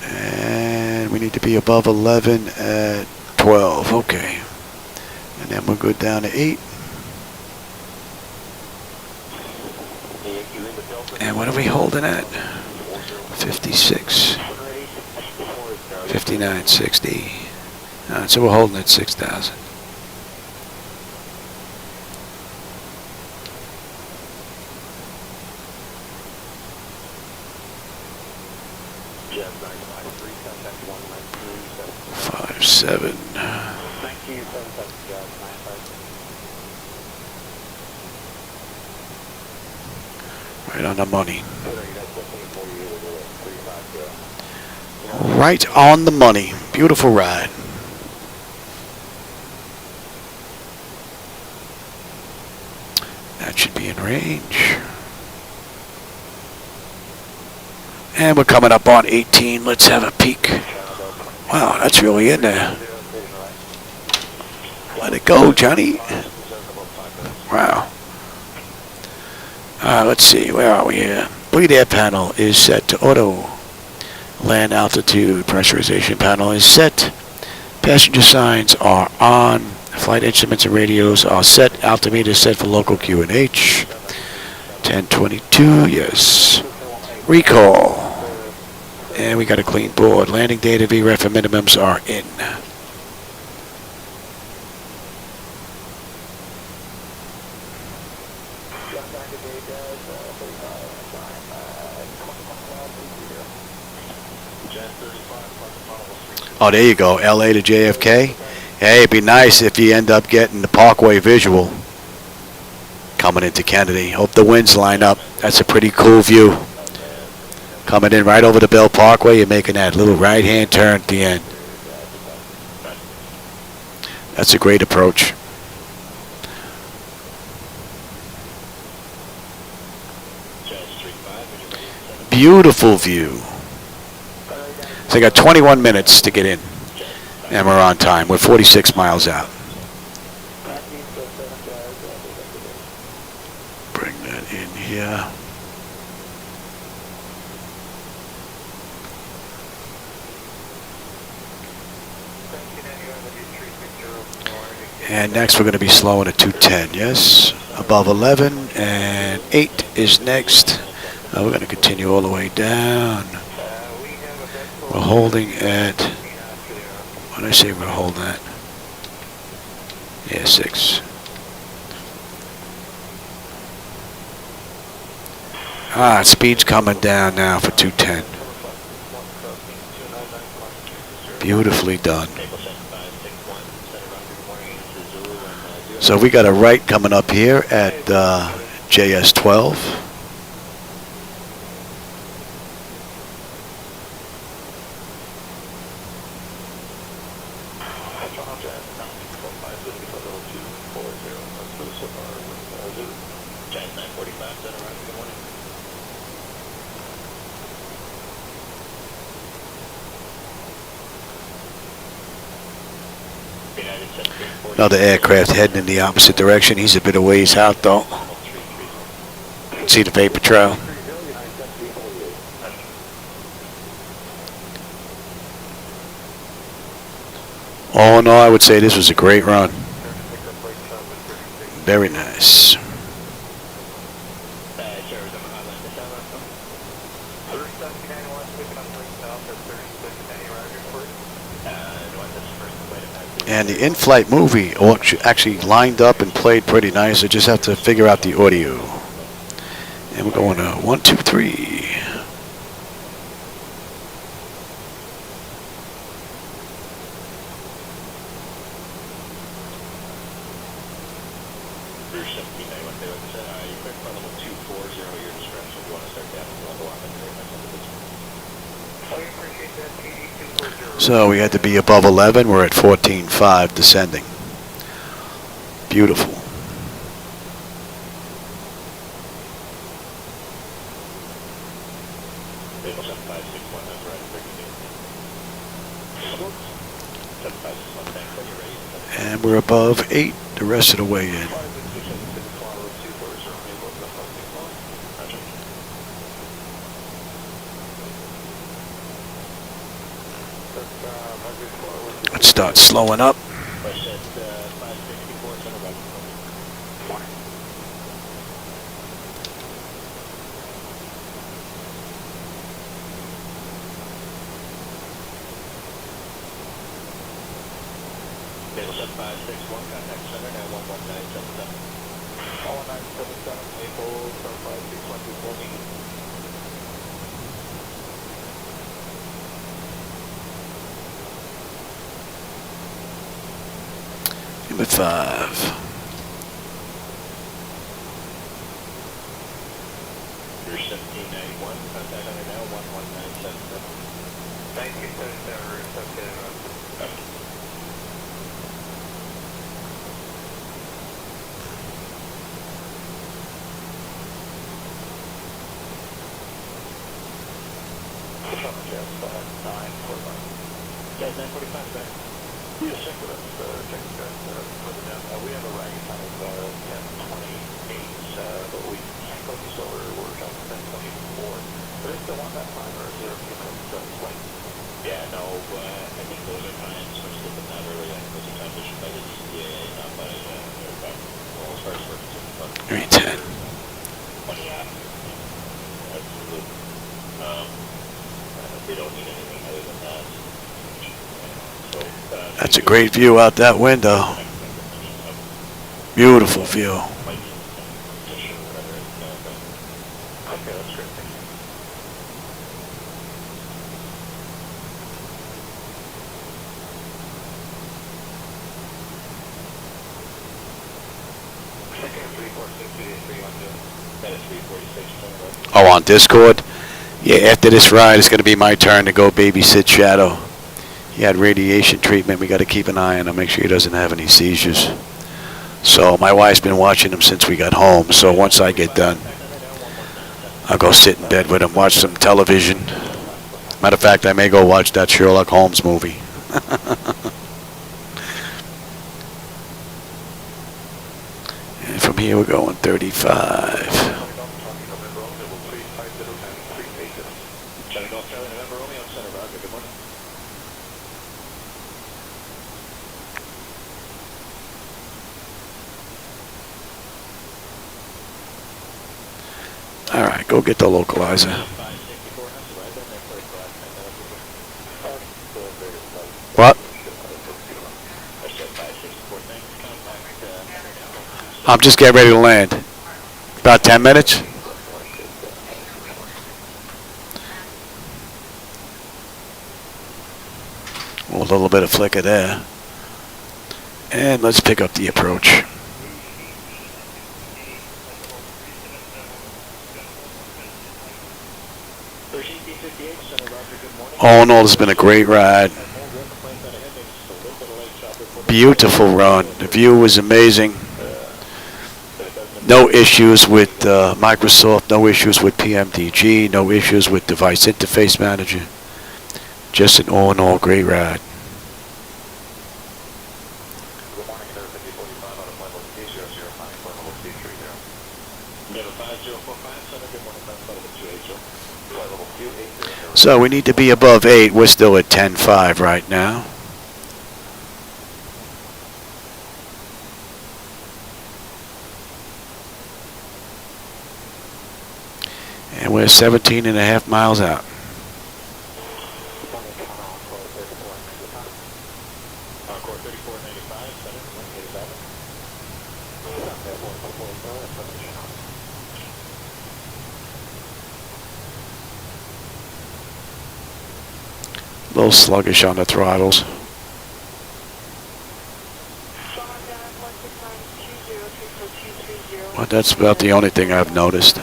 And we need to be above 11 at 12. Okay. And then we'll go down to 8. And what are we holding at? 56. 59.60. All right, so we're holding at 6,000. Seven. Right on the money. Right on the money. Beautiful ride. That should be in range. And we're coming up on 18. Let's have a peek. Wow, that's really in there. Let it go, Johnny. Wow. Let's see, where are we here? Bleed air panel is set to auto. Land altitude pressurization panel is set. Passenger signs are on. Flight instruments and radios are set. Altimeter set for local QNH. 1022, yes. Recall. And we got a clean board. Landing data VREF and minimums are in. Oh, there you go. LA to JFK. Hey, it'd be nice if you end up getting the Parkway visual coming into Kennedy. Hope the winds line up. That's a pretty cool view. Coming in right over the Bell Parkway, you're making that little right-hand turn at the end. That's a great approach. Beautiful view. So I got 21 minutes to get in, and we're on time. We're 46 miles out. Bring that in here. And next we're going to be slowing at 210, yes? Above 11, and 8 is next. We're going to continue all the way down. We're holding at, what did I say we're holding at? Yeah, 6. Speed's coming down now for 210. Beautifully done. So we got a right coming up here at JS12. Another aircraft heading in the opposite direction. He's a bit of ways out though. See the vapor trail. All in all, I would say this was a great run. Very nice. And the in-flight movie actually lined up and played pretty nice. I just have to figure out the audio. And we're going to 1, 2, 3. So we had to be above 11. We're at 14.5 descending. Beautiful. And we're above 8 the rest of the way in. Let's start slowing up. Number 5. You're 1791, contact under now, 11977. 1977, we have a range time of 10:28, but we focus over, we're jumping 10:24. But it's still on that time, or is there a few minutes late? Yeah, no, I think those are times, especially if it's not early, I think those are times issued by the DCAA, not by aircraft. Well, as far as we're concerned. 310. Absolutely. We don't need anything other than that. So, That's a great view out that window. Beautiful view. okay, that's great. Thank you. Oh, on Discord? Yeah, after this ride, it's going to be my turn to go babysit Shadow. He had radiation treatment. We got to keep an eye on him, make sure he doesn't have any seizures. So my wife's been watching him since we got home. So once I get done, I'll go sit in bed with him, watch some television. Matter of fact, I may go watch that Sherlock Holmes movie. And from here we're going 35. All right, go get the localizer. What? I'm just getting ready to land. About 10 minutes. We'll little bit of flicker there. And let's pick up the approach. All in all, it's been a great ride. Beautiful run. The view was amazing. No issues with Microsoft, no issues with PMDG, no issues with Device Interface Manager. Just an all in all great ride. So we need to be above 8. We're still at 10.5 right now. And we're 17.5 miles out. A little sluggish on the throttles. But that's about the only thing I've noticed.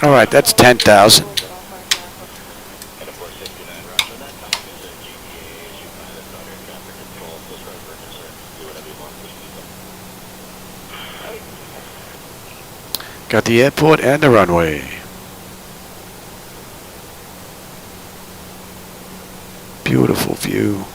All right, that's 10,000. Got the airport and the runway. Beautiful view.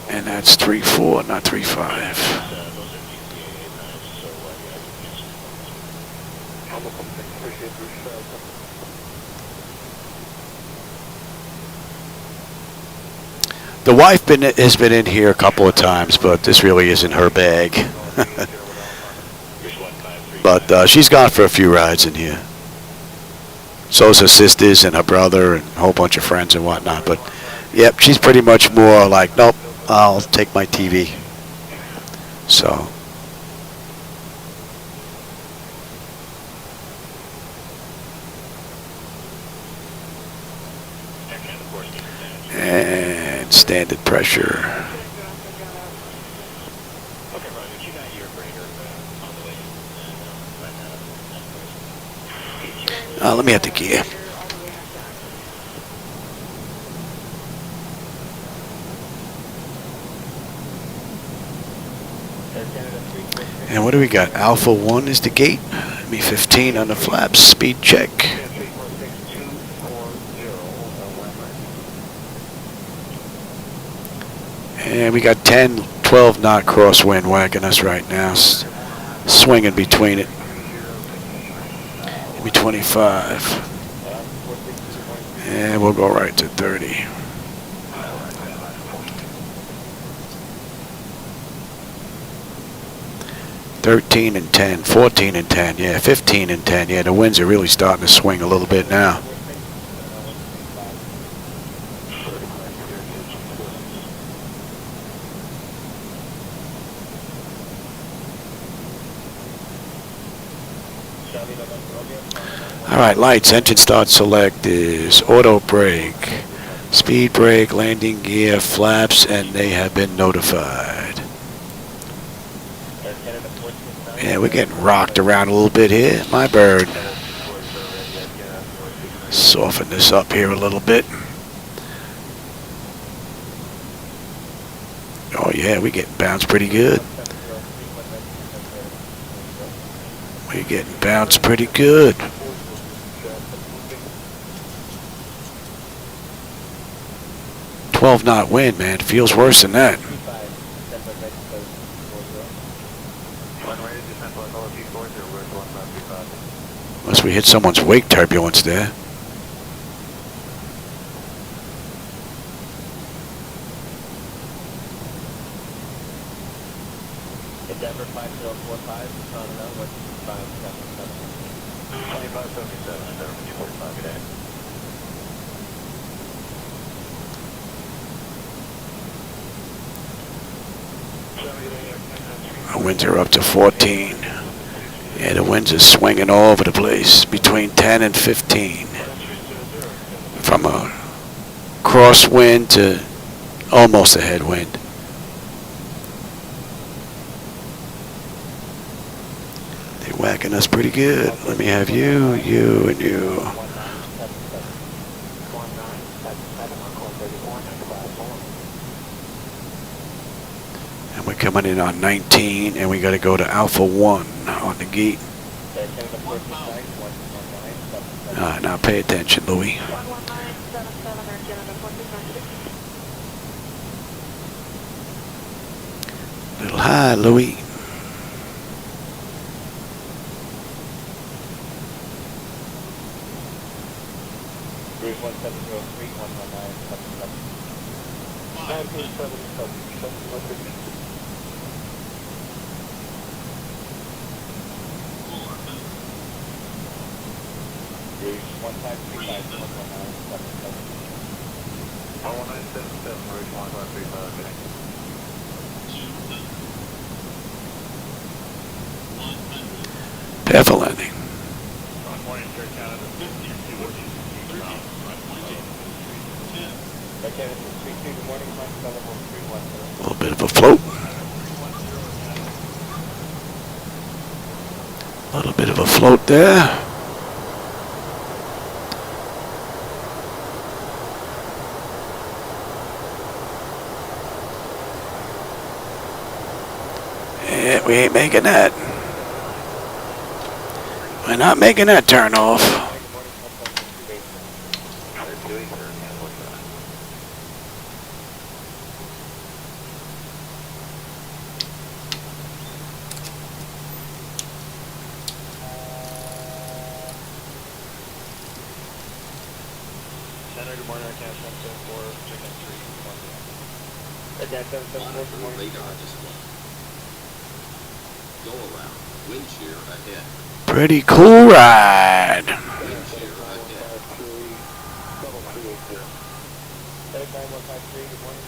And that's 3-4, not 3-5. The wife has been in here a couple of times, but this really isn't her bag. But she's gone for a few rides in here. So's her sisters and her brother and a whole bunch of friends and whatnot. But yep, she's pretty much more like, nope, I'll take my TV. So. And standard pressure. Let me have the gear. And what do we got? Alpha 1 is the gate. Me 15 on the flaps. Speed check. And we got 10, 12 knot crosswind whacking us right now. Swinging between it. Maybe 25. And we'll go right to 30. $13 and $10, $14 and $10, yeah, $15 and $10, yeah. The winds are really starting to swing a little bit now. All right, lights, engine start select is auto brake, speed brake, landing gear, flaps, and they have been notified. Yeah, we're getting rocked around a little bit here. My bird. Soften this up here a little bit. Oh yeah, we're getting bounced pretty good. We're getting bounced pretty good. $12 knot wind, man. It feels worse than that. Unless we hit someone's wake turbulence there. Denver 5045, on the runway 2577. 2577, Denver 245, good day. Our winds are up to 14. Yeah, the winds are swinging all over the place, between 10 and 15. From a crosswind to almost a headwind. They're whacking us pretty good. Let me have you, you, and you. And we're coming in on 19, and we got to go to Alpha 1 on the gate. Now pay attention, Louis. 11977 or Canada 4296. Little high, Louis. Cruise 1703, 11977. Cruise 1535, 11977. 1977, Rouge 1535, good day. Careful landing. Good morning, Sir Canada. Good morning, A little bit of a float. A little bit of a float there. Yeah, we ain't making that. We're not making that turn off. Center, good morning, I can't jump in for check-in 3. Radar display. Go around. Wind shear ahead. Pretty cool ride. Wind shear ahead. Good morning,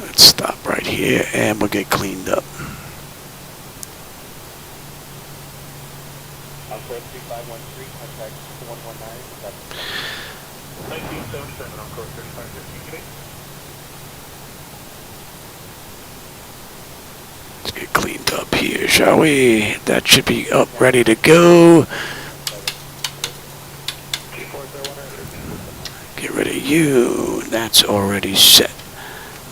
Let's stop right here and we'll get cleaned up. Alpha 3513, contact 119. 1977, on course 3515, good day. Let's get cleaned up here, shall we? That should be up, ready to go. Get rid of you. That's already set.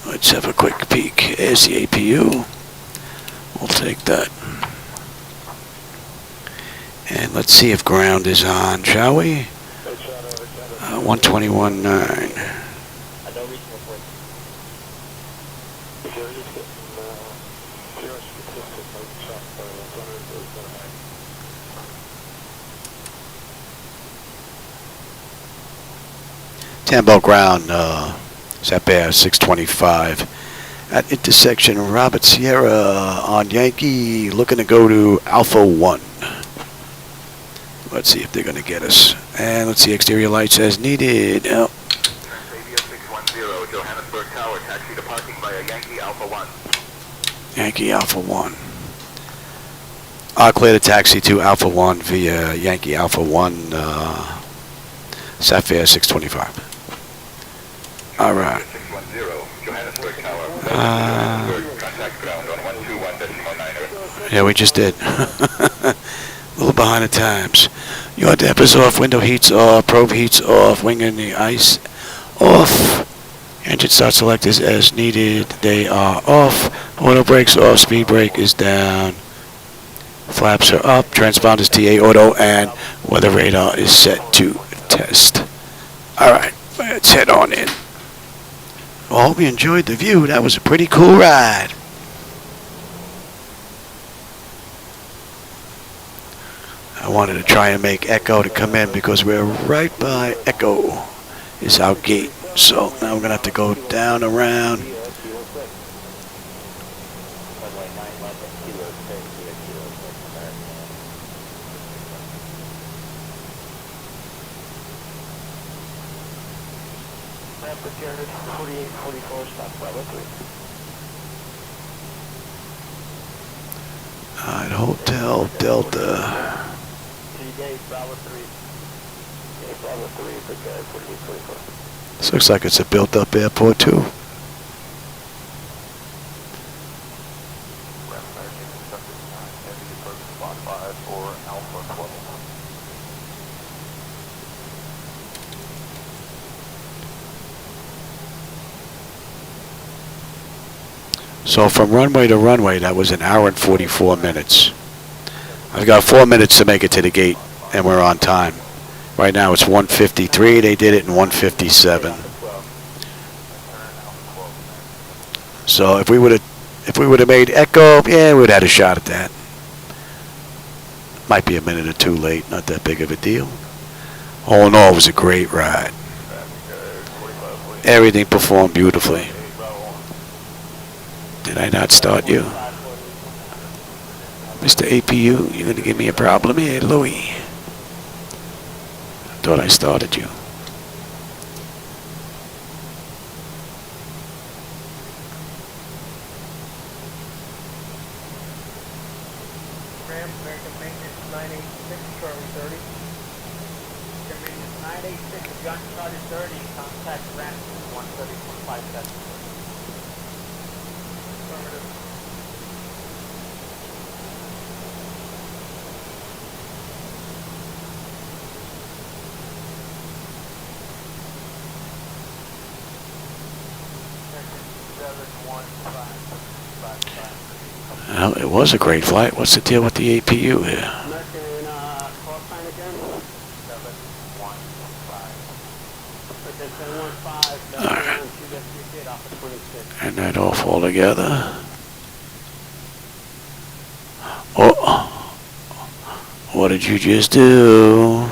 Let's have a quick peek. There's the APU. We'll take that. And let's see if ground is on, shall we? 121.9. Tambo ground, SaFair 625 at intersection Robert Sierra on Yankee, looking to go to Alpha 1. Let's see if they're going to get us. And let's see, exterior lights as needed. Oh. SaFair 610, Johannesburg Tower, taxi to parking via Yankee Alpha 1. Yankee Alpha 1. I'll clear the taxi to Alpha 1 via Yankee Alpha 1, SaFair 625. All right. 610, Johannesburg Tower. Contact ground on 121.9. Yeah, we just did. A little behind the times. Your dep is off, window heat's off, probe heat's off, wing and the ice off. Engine start selectors as needed. They are off. Auto brakes off, speed brake is down. Flaps are up, transponders TA auto, and weather radar is set to test. Alright, let's head on in. Well, I hope you enjoyed the view. That was a pretty cool ride. I wanted to try and make Echo to come in because we're right by Echo. is our gate. So now we're gonna have to go down around. Alright, Hotel Delta. This looks like it's a built-up airport too. So from runway to runway, that was an hour and 44 minutes. I've got 4 minutes to make it to the gate, and we're on time. Right now it's 1:53. They did it in 1:57. So if we would have made Echo, yeah, we would have had a shot at that. Might be a minute or two late. Not that big of a deal. All in all, it was a great ride. Everything performed beautifully. Did I not start you? Mr. APU, you're going to give me a problem here, Louis. I thought I started you. Ram, American Maintenance 986, Charlie 30. American Maintenance 986, John Charlie 30, contact Ram 130.57. Affirmative. Well, it was a great flight. What's the deal with the APU here? American, call sign again? 715. Alright. And that off altogether. Oh, what did you just do?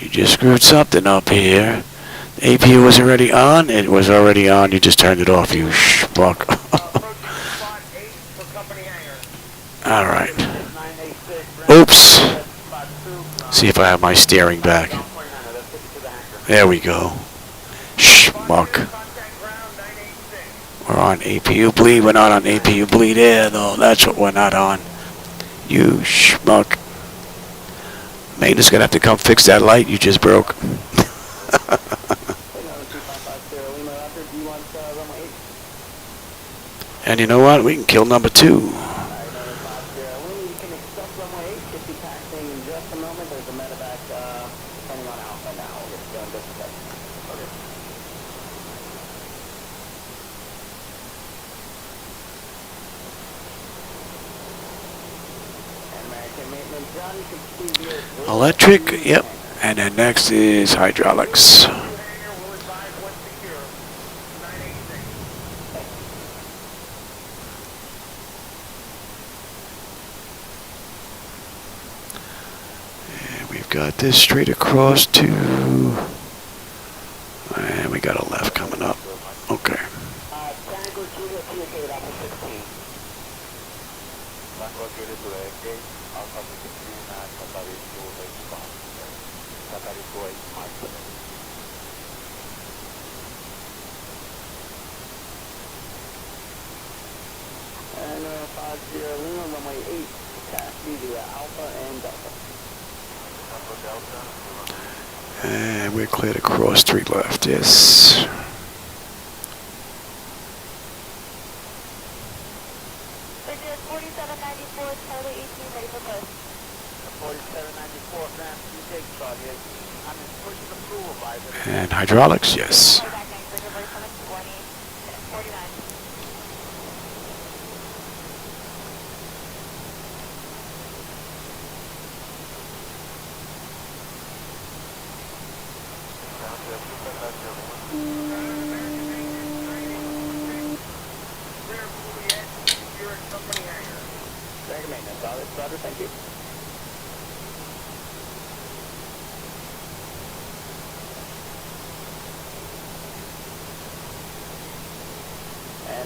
You just screwed something up here. The APU was already on? It was already on. You just turned it off, you schmuck. Alright. Oops. See if I have my steering back. There we go. Schmuck. We're on APU bleed. We're not on APU bleed air, though. That's what we're not on. You schmuck. Maintenance gonna have to come fix that light you just broke. And you know what? We can kill number 2. Electric, yep. And then next is hydraulics. And we've got this straight across to, and we got a left coming up. Okay. And 50 Lima, runway 8, taxi via Alpha and Delta. And we're clear to cross 3 left, yes. Bridget 4794, Charlie 18, ready for push. 4794, Ram 2 Charlie 18. I'm in push approval by the... And hydraulics, yes. Back next, Bridget, very summit 49. Roger, thank you.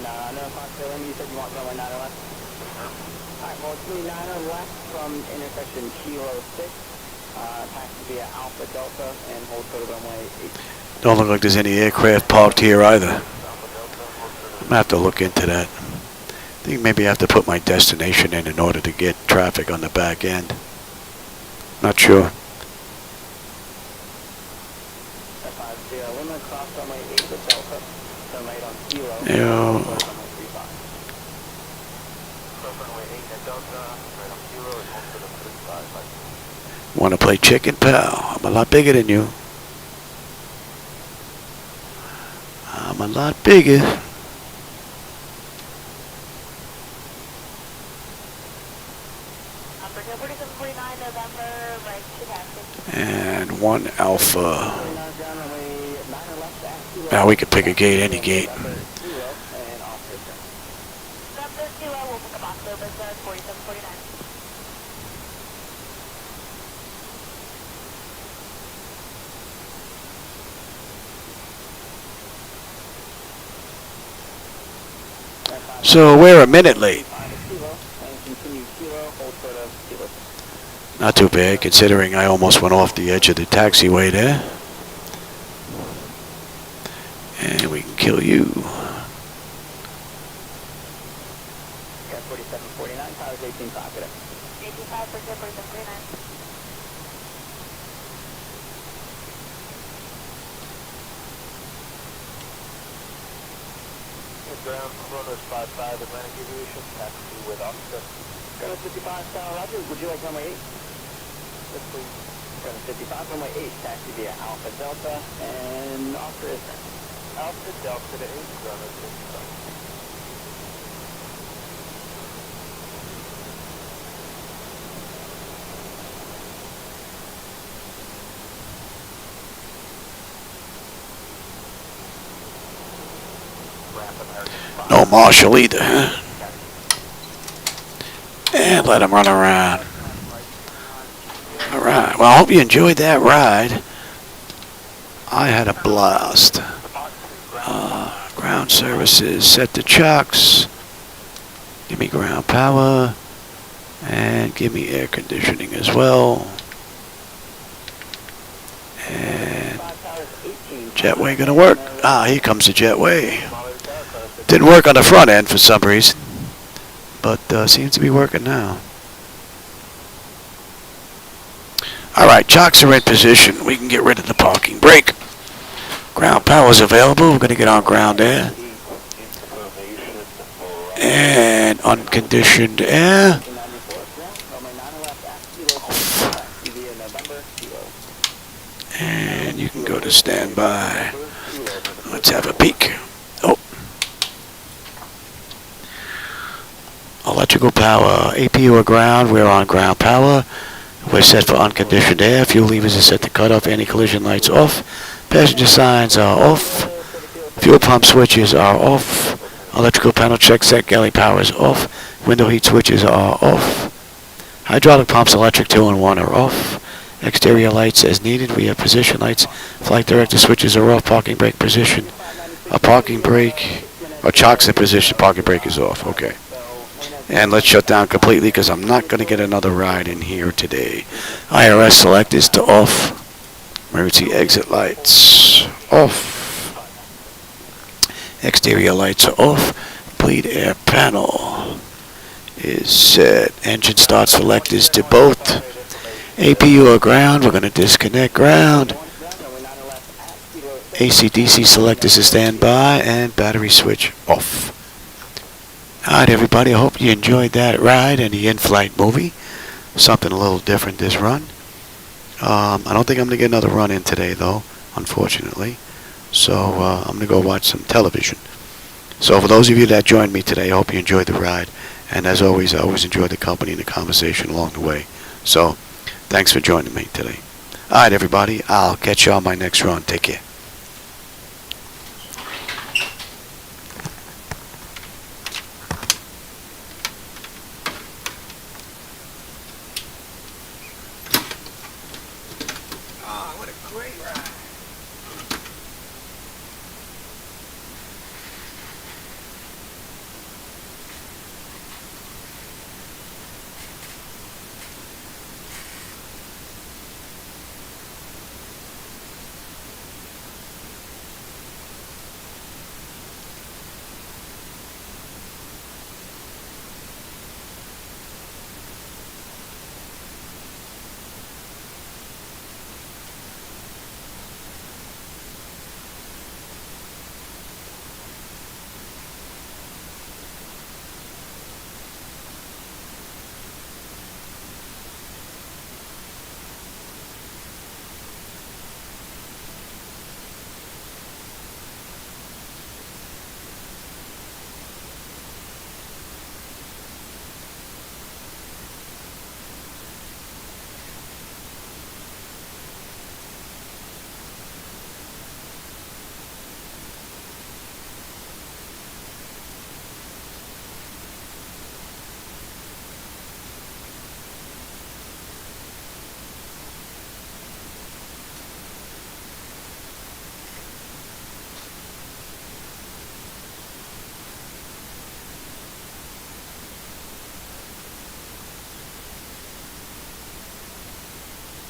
no, Foxtrot Lima, you said you want runway 9 left? Alright, well, it's going to be 9 left from intersection Kilo 6, taxi via Alpha Delta, and hold for the runway 8. Don't look like there's any aircraft parked here either. I'm gonna have to look into that. I think maybe I have to put my destination in order to get traffic on the back end. Not sure. Lima, cross runway 8 with Delta, turn right on Kilo, Yeah. runway 35. Cross runway 8 at Delta, right on Kilo, and hold for the 35. Want to play chicken, pal? I'm a lot bigger than you. I'm a lot bigger. Africa 4749 November, right to taxi. And 1 Alpha. 49 ground runway 9 left at Kilo. Now we can pick a gate, any gate. November, Kilo, and off the turn. November Kilo, we'll pick up Oscar Business 4749. So we're a minute late. Kilo, and continue Kilo, hold for the Kilo. Not too bad, considering I almost went off the edge of the taxiway there. And we can kill you. Got 4749, towers 18.5 today. 85 for 4749. Ground Kronos 55, Atlantic Aviation, taxi with Oscar. Ground 55, Roger, would you like runway 8? Yes, please. Ground 55, runway 8, taxi via Alpha Delta, and Oscar is there. Alpha Delta to 8, Kronos 55. No Marshall either, huh? And let him run around. Alright, well I hope you enjoyed that ride. I had a blast. Ground services, set the chocks. Give me ground power. And give me air conditioning as well. And jetway gonna work. Ah, here comes the jetway. Didn't work on the front end for some reason, but seems to be working now. Alright, chocks are in position. We can get rid of the parking brake. Ground power is available. We're going to get on ground air. And unconditioned air. And you can go to standby. Let's have a peek. Oh. Electrical power, APU or ground, we're on ground power. We're set for unconditioned air. Fuel levers are set to cut off. Anti-collision lights off. Passenger signs are off. Fuel pump switches are off. Electrical panel check set. Galley power is off. Window heat switches are off. Hydraulic pumps, electric 2 and 1 are off. Exterior lights as needed. We have position lights. Flight director switches are off. Parking brake position. A parking brake. Or chocks in position. Parking brake is off. Okay. And let's shut down completely because I'm not going to get another ride in here today. IRS select is to off. Emergency exit lights off. Exterior lights are off. Bleed air panel is set. Engine start select is to both. APU or ground. We're going to disconnect ground. AC/DC select is to standby. And battery switch off. Alright everybody, I hope you enjoyed that ride and the in-flight movie. Something a little different this run. I don't think I'm going to get another run in today though, unfortunately. So I'm going to go watch some television. So for those of you that joined me today, I hope you enjoyed the ride. And as always, I always enjoy the company and the conversation along the way. So thanks for joining me today. Alright everybody, I'll catch you on my next run. Take care.